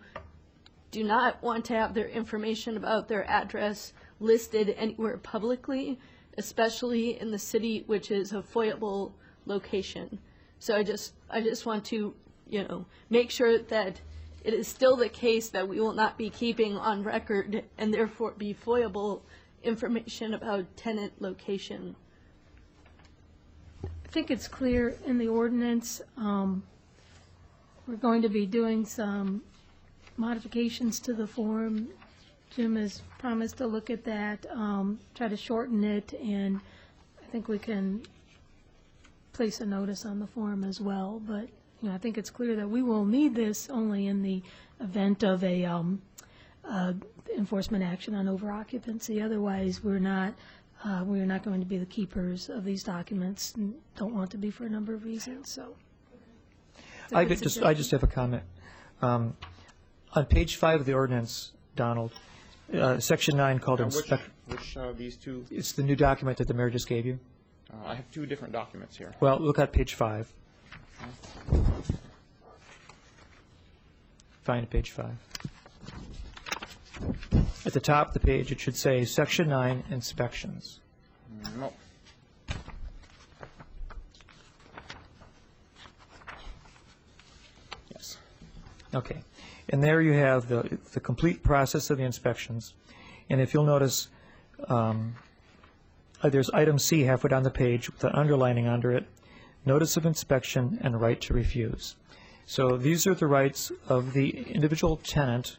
do not want to have their information about their address listed anywhere publicly, especially in the city, which is a FOIA-able location. So I just want to, make sure that it is still the case that we will not be keeping on record and therefore be FOIA-able information about tenant location. I think it's clear in the ordinance. We're going to be doing some modifications to the form. Jim has promised to look at that, try to shorten it, and I think we can place a notice on the form as well. But I think it's clear that we will need this only in the event of a enforcement action on over-occupancy. Otherwise, we're not going to be the keepers of these documents and don't want to be for a number of reasons. So, I just have a comment. On page 5 of the ordinance, Donald, section 9 called inspection. Which of these two? It's the new document that the mayor just gave you. I have two different documents here. Well, look at page 5. Find page 5. At the top of the page, it should say Section 9, Inspections. No. Yes. Okay. And there you have the complete process of the inspections. And if you'll notice, there's item C halfway down the page with an underlining under it, notice of inspection and right to refuse. So these are the rights of the individual tenant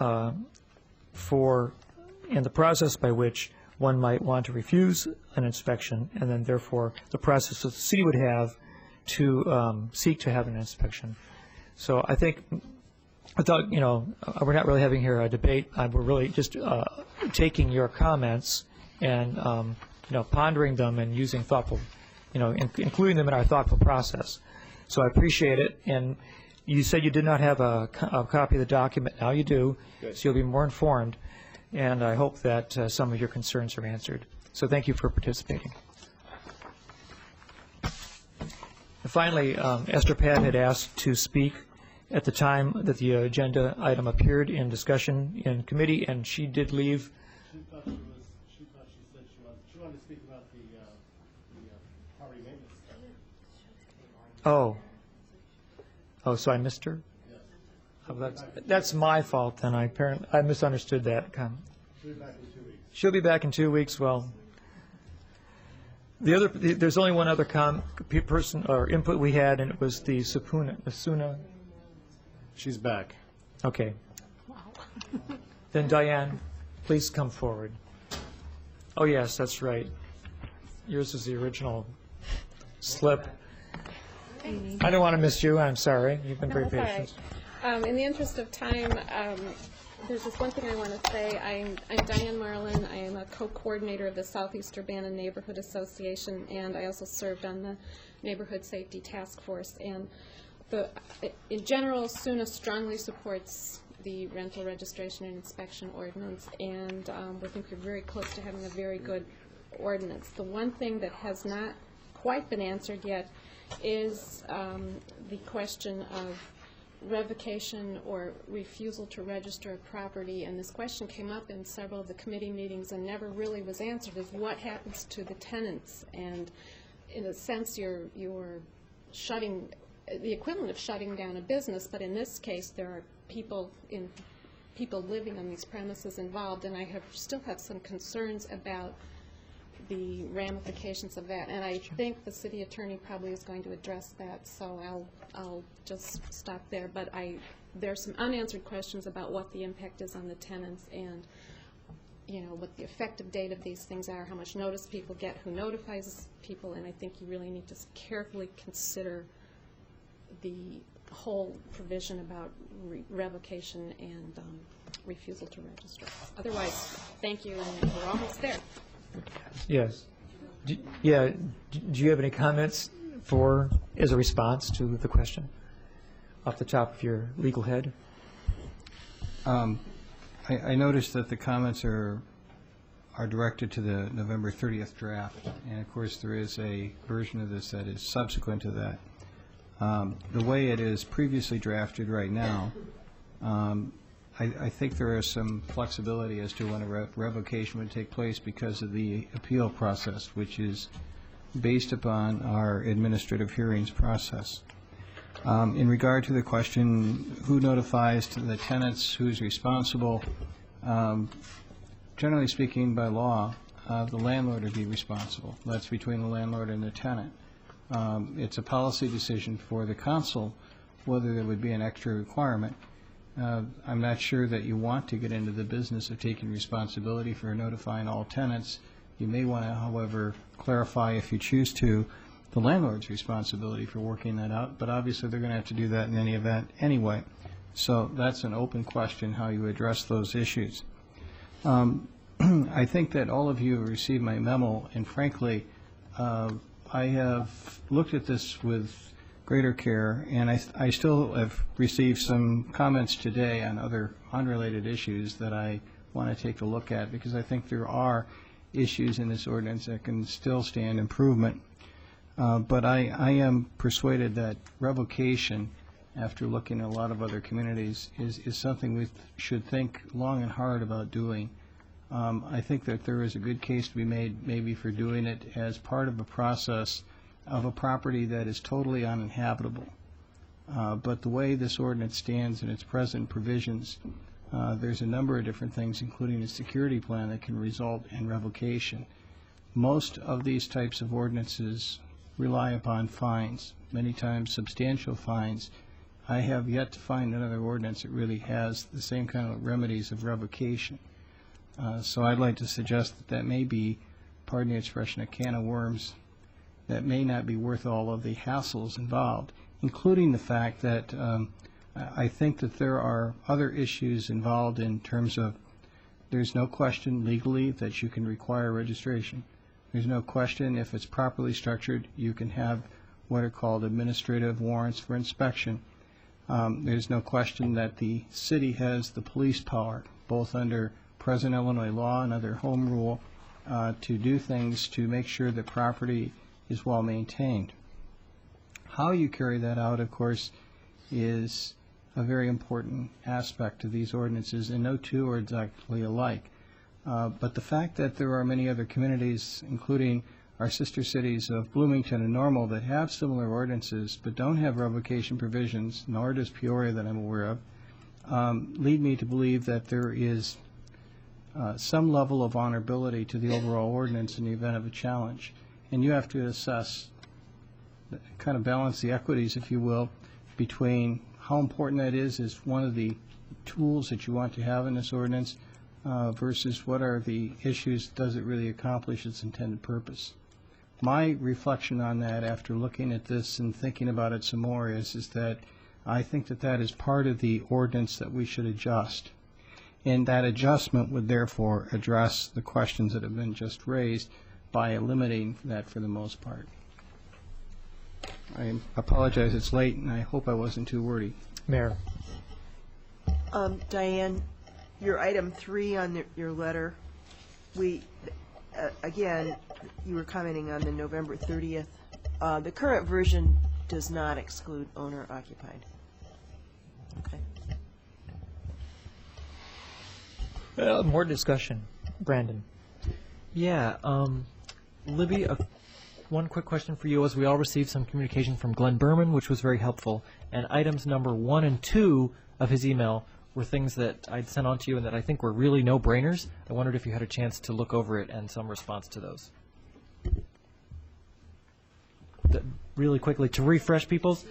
and the process by which one might want to refuse an inspection, and then therefore the process that the city would have to seek to have an inspection. So I think, without, we're not really having here a debate. We're really just taking your comments and, pondering them and using thoughtful, including them in our thoughtful process. So I appreciate it. And you said you did not have a copy of the document. Now you do. Good. So you'll be more informed. And I hope that some of your concerns are answered. So thank you for participating. And finally, Esther Pat had asked to speak at the time that the agenda item appeared in discussion in committee, and she did leave. She thought she wanted to speak about the property maintenance. Oh, so I missed her? Yes. That's my fault then. I misunderstood that. She'll be back in 2 weeks. She'll be back in 2 weeks. Well, there's only one other person or input we had, and it was the Asuna. She's back. Okay. Then Diane, please come forward. Oh, yes, that's right. Yours is the original slip. I don't want to miss you. I'm sorry. You've been very patient. In the interest of time, there's just one thing I want to say. I'm Diane Marlin. I am a co-coordinator of the Southeast Urbana Neighborhood Association, and I also served on the Neighborhood Safety Task Force. And in general, SUNA strongly supports the rental registration and inspection ordinance, and we think we're very close to having a very good ordinance. The one thing that has not quite been answered yet is the question of revocation or refusal to register a property, and this question came up in several of the committee meetings and never really was answered, is what happens to the tenants. And in a sense, you're shutting the equivalent of shutting down a business, but in this case there are people living on these premises involved, and I still have some concerns about the ramifications of that, and I think the city attorney probably is going to address that, so I'll just stop there. But there are some unanswered questions about what the impact is on the tenants, and what the effective date of these things are, how much notice people get, who notifies people, and I think you really need to carefully consider the whole provision about revocation and refusal to register. Otherwise, thank you, and we're almost there. Yes. Do you have any comments as a response to the question off the top of your legal head? I noticed that the comments are directed to the November 30th draft, and of course there is a version of this that is subsequent to that. The way it is previously drafted right now, I think there is some flexibility as to when a revocation would take place because of the appeal process, which is based upon our administrative hearings process. In regard to the question, who notifies to the tenants, who's responsible, generally speaking, by law, the landlord would be responsible. That's between the landlord and the tenant. It's a policy decision for the council whether there would be an extra requirement. I'm not sure that you want to get into the business of taking responsibility for notifying all tenants. You may want to, however, clarify, if you choose to, the landlord's responsibility for working that out, but obviously they're going to have to do that in any event anyway. So that's an open question, how you address those issues. I think that all of you have received my memo, and frankly, I have looked at this with greater care, and I still have received some comments today on other unrelated issues that I want to take a look at, because I think there are issues in this ordinance that can still stand improvement. But I am persuaded that revocation after looking at a lot of other communities, is something we should think long and hard about doing. I think that there is a good case to be made maybe for doing it as part of a process of a property that is totally uninhabitable. But the way this ordinance stands in its present provisions, there's a number of different things, including a security plan, that can result in revocation. Most of these types of ordinances rely upon fines, many times substantial fines. I have yet to find another ordinance that really has the same kind of remedies of revocation. So I'd like to suggest that that may be, pardon the expression, a can of worms that may not be worth all of the hassles involved, including the fact that I think that there are other issues involved in terms of there's no question legally that you can require registration. There's no question if it's properly structured, you can have what are called administrative warrants for inspection. There's no question that the city has the police power, both under present Illinois law and under home rule, to do things to make sure that property is well maintained. How you carry that out, of course, is a very important aspect of these ordinances, and no two are exactly alike. But the fact that there are many other communities, including our sister cities of Bloomington and Normal, that have similar ordinances but don't have revocation provisions, nor does Peoria that I'm aware of, lead me to believe that there is some level of honorability to the overall ordinance in the event of a challenge. And you have to assess, kind of balance the equities, if you will, between how important that is as one of the tools that you want to have in this ordinance versus what are the issues, does it really accomplish its intended purpose. My reflection on that after looking at this and thinking about it some more is that I think that that is part of the ordinance that we should adjust. And that adjustment would therefore address the questions that have been just raised by eliminating that for the most part. I apologize it's late, and I hope I wasn't too wordy. Mayor. Diane, your item 3 on your letter, we, again, you were commenting on the November 30th. The current version does not exclude owner-occupied. Okay. More discussion. Brandon. Yeah, Libby, one quick question for you. As we all received some communication from Glenn Berman, which was very helpful, and items number 1 and 2 of his email were things that I'd sent on to you and that I think were really no-brainers. I wondered if you had a chance to look over it and some response to those. Really quickly, to refresh people's,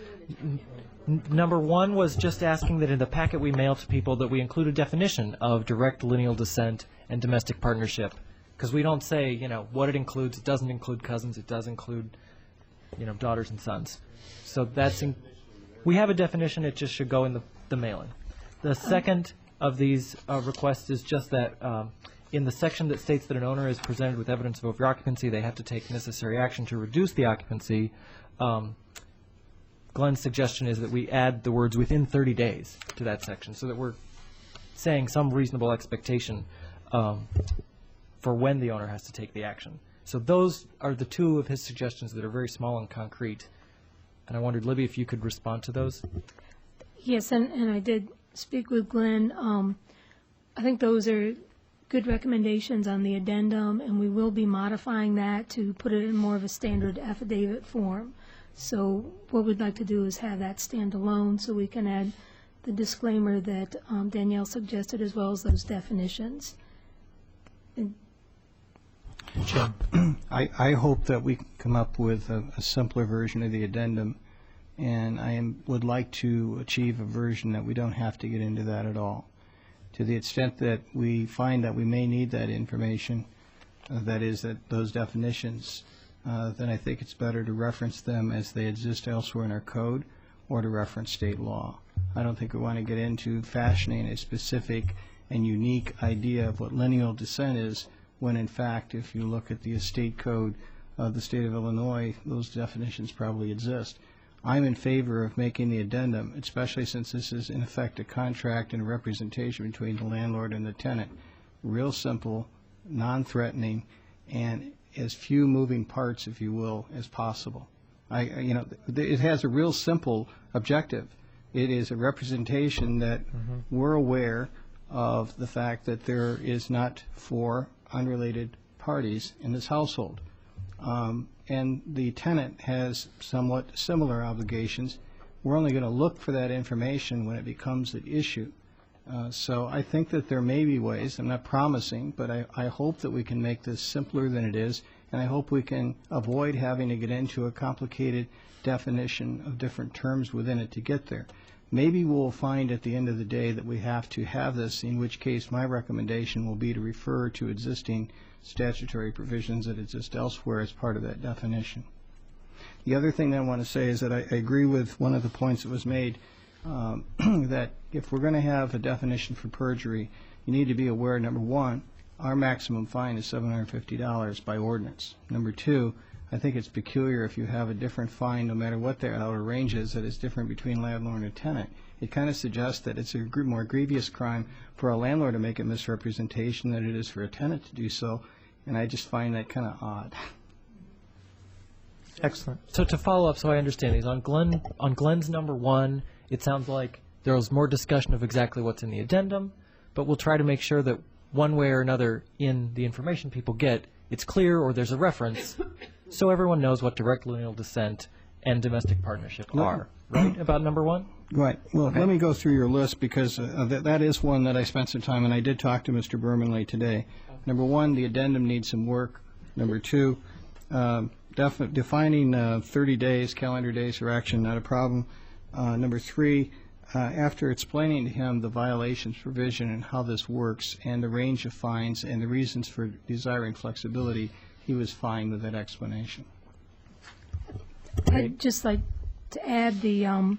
number 1 was just asking that in the packet we mail to people that we include a definition of direct lineal descent and domestic partnership. Because we don't say, what it includes. It doesn't include cousins. It does include, daughters and sons. So we have a definition. It just should go in the mailing. The second of these requests is just that in the section that states that an owner is presented with evidence of over-occupancy, they have to take necessary action to reduce the occupancy. Glenn's suggestion is that we add the words within 30 days to that section so that we're saying some reasonable expectation for when the owner has to take the action. So those are the 2 of his suggestions that are very small and concrete. And I wondered, Libby, if you could respond to those. Yes, and I did speak with Glenn. I think those are good recommendations on the addendum, and we will be modifying that to put it in more of a standard affidavit form. So what we'd like to do is have that stand alone so we can add the disclaimer that Danielle suggested as well as those definitions. I hope that we can come up with a simpler version of the addendum, and I would like to achieve a version that we don't have to get into that at all. To the extent that we find that we may need that information, that is, that those definitions, then I think it's better to reference them as they exist elsewhere in our code or to reference state law. I don't think we want to get into fashioning a specific and unique idea of what lineal descent is, when in fact, if you look at the estate code of the state of Illinois, those definitions probably exist. I'm in favor of making the addendum, especially since this is in effect a contract and a representation between the landlord and the tenant. Real simple, non-threatening, and as few moving parts, if you will, as possible. It has a real simple objective. It is a representation that we're aware of the fact that there is not 4 unrelated parties in this household. And the tenant has somewhat similar obligations. We're only going to look for that information when it becomes an issue. So I think that there may be ways, I'm not promising, but I hope that we can make this simpler than it is, and I hope we can avoid having to get into a complicated definition of different terms within it to get there. Maybe we'll find at the end of the day that we have to have this, in which case my recommendation will be to refer to existing statutory provisions that exist elsewhere as part of that definition. The other thing I want to say is that I agree with one of the points that was made, that if we're going to have a definition for perjury, you need to be aware, number one, our maximum fine is $750 by ordinance. Number two, I think it's peculiar if you have a different fine, no matter what the outer range is, that is different between landlord and tenant. It kind of suggests that it's a more grievous crime for a landlord to make a misrepresentation than it is for a tenant to do so, and I just find that kind of odd. Excellent. So to follow up, so I understand these, on Glenn's number 1, it sounds like there was more discussion of exactly what's in the addendum, but we'll try to make sure that one way or another in the information people get, it's clear or there's a reference, so everyone knows what direct lineal descent and domestic partnership are, right, about number 1? Right. Well, let me go through your list, because that is one that I spent some time, and I did talk to Mr. Bermanley today. Number 1, the addendum needs some work. Number 2, defining 30 days, calendar days for action, not a problem. Number 3, after explaining to him the violations provision and how this works and the range of fines and the reasons for desiring flexibility, he was fine with that explanation. I'd just like to add the,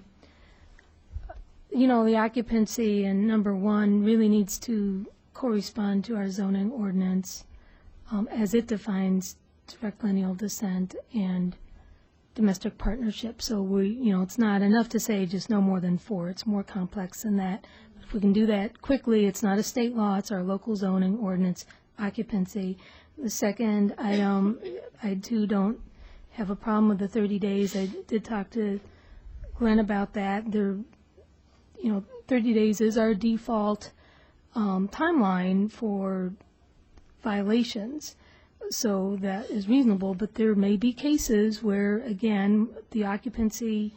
the occupancy in number 1 really needs to correspond to our zoning ordinance as it defines direct lineal descent and domestic partnership. So it's not enough to say just no more than 4. It's more complex than that. If we can do that quickly, it's not a state law, it's our local zoning ordinance occupancy. The second item, I too don't have a problem with the 30 days. I did talk to Glenn about that. 30 days is our default timeline for violations. So that is reasonable, but there may be cases where, again, the occupancy,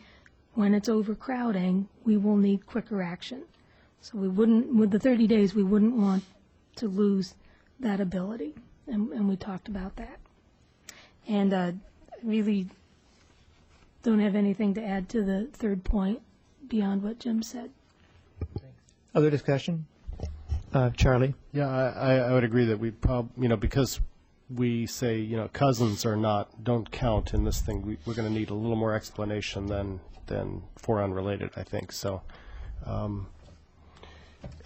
when it's overcrowding, we will need quicker action. So we wouldn't, with the 30 days, we wouldn't want to lose that ability, and we talked about that. And I really don't have anything to add to the third point beyond what Jim said. Other discussion? Charlie? Yeah, I would agree that we probably, because we say, cousins don't count in this thing, we're going to need a little more explanation than for unrelated, I think. So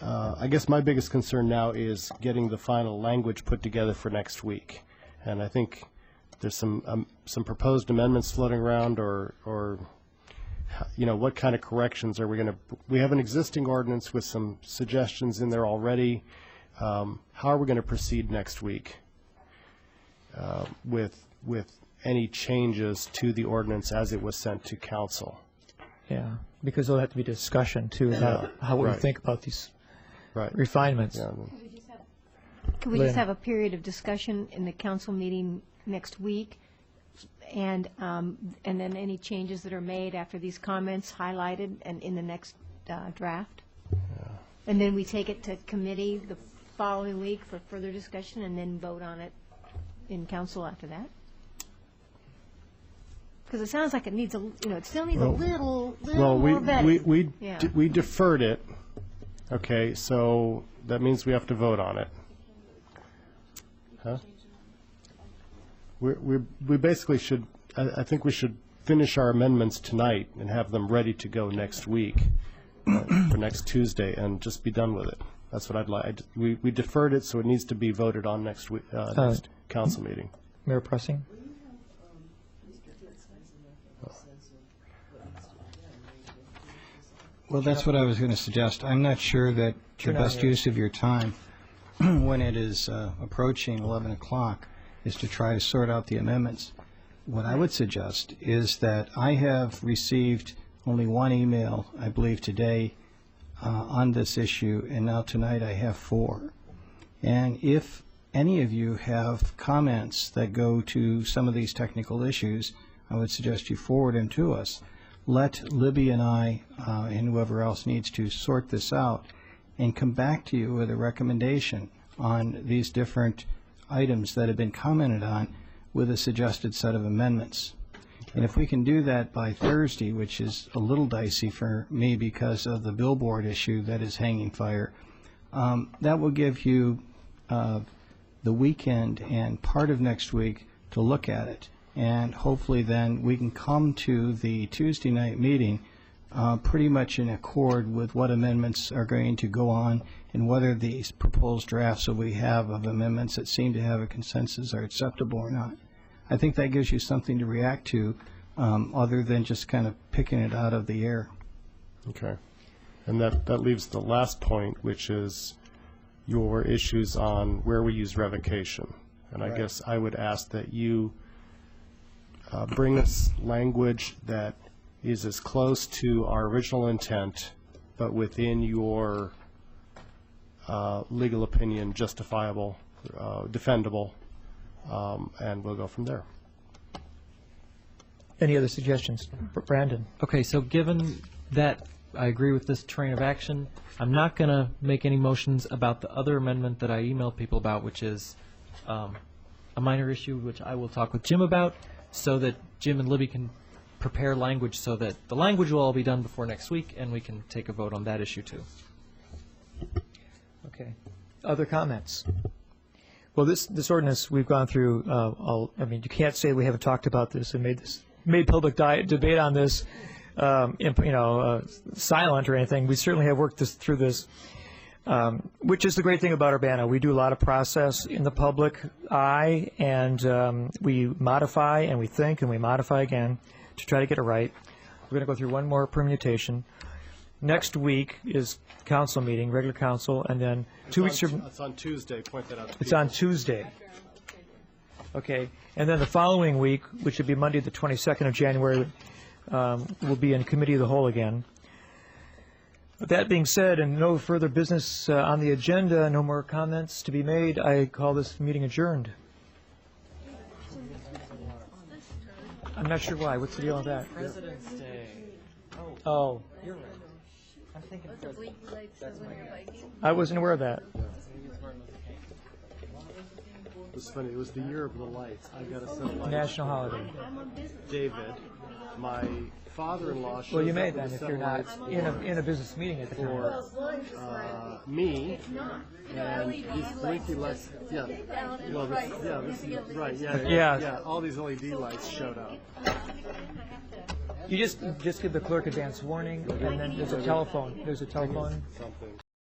I guess my biggest concern now is getting the final language put together for next week. And I think there's some proposed amendments floating around, or what kind of corrections are we going to, we have an existing ordinance with some suggestions in there already. How are we going to proceed next week with any changes to the ordinance as it was sent to council? Yeah, because there'll have to be discussion too about how we think about these refinements. Yeah. Could we just have a period of discussion in the council meeting next week, and then any changes that are made after these comments highlighted and in the next draft? And then we take it to committee the following week for further discussion, and then vote on it in council after that? Because it sounds like it needs it still needs a little more vetting. We deferred it. Okay, so that means we have to vote on it. Huh? We basically should, I think we should finish our amendments tonight and have them ready to go next week, for next Tuesday, and just be done with it. That's what I'd like. We deferred it, so it needs to be voted on next week, next council meeting. Mayor Pressing? Well, that's what I was going to suggest. I'm not sure that the best use of your time when it is approaching 11 o'clock is to try to sort out the amendments. What I would suggest is that I have received only one email, I believe, today on this issue, and now tonight I have 4. And if any of you have comments that go to some of these technical issues, I would suggest you forward them to us. Let Libby and I, and whoever else needs to, sort this out and come back to you with a recommendation on these different items that have been commented on with a suggested set of amendments. And if we can do that by Thursday, which is a little dicey for me because of the billboard issue that is hanging fire, that will give you the weekend and part of next week to look at it. And hopefully then we can come to the Tuesday night meeting pretty much in accord with what amendments are going to go on and whether these proposed drafts that we have of amendments that seem to have a consensus are acceptable or not. I think that gives you something to react to other than just kind of picking it out of the air. Okay. And that leaves the last point, which is your issues on where we use revocation. And I guess I would ask that you bring us language that is as close to our original intent, but within your legal opinion, justifiable, defendable, and we'll go from there. Any other suggestions? Brandon? Okay, so given that I agree with this train of action, I'm not going to make any motions about the other amendment that I emailed people about, which is a minor issue, which I will talk with Jim about, so that Jim and Libby can prepare language so that the language will all be done before next week, and we can take a vote on that issue too. Okay. Other comments? Well, this ordinance we've gone through. I mean, you can't say we haven't talked about this and made public debate on this, silent or anything. We certainly have worked through this, which is the great thing about Urbana. We do a lot of process in the public eye, and we modify and we think and we modify again to try to get it right. We're going to go through one more permutation. Next week is council meeting, regular council, and then 2 weeks from... It's on Tuesday. Point that out to It's people. on Tuesday. Okay. And then the following week, which would be Monday the 22nd of January, we'll be in committee of the whole again. With that being said, and no further business on the agenda, no more comments to be made, I call this meeting adjourned. I'm not sure why. What's the deal with that? President's Day. Oh. You're right. I'm thinking I wasn't aware of that. It was funny. It was the year of the lights. I got to set a light. National holiday. David, my father-in-law. Well, you shows may up with then a if set you're of not lights in a business meeting at the time. for me, and these blinky lights. Yeah. Well, this is right. Yeah. All these LED lights showed up. You just give the clerk advance warning, and then there's a telephone. There's a telephone. Something.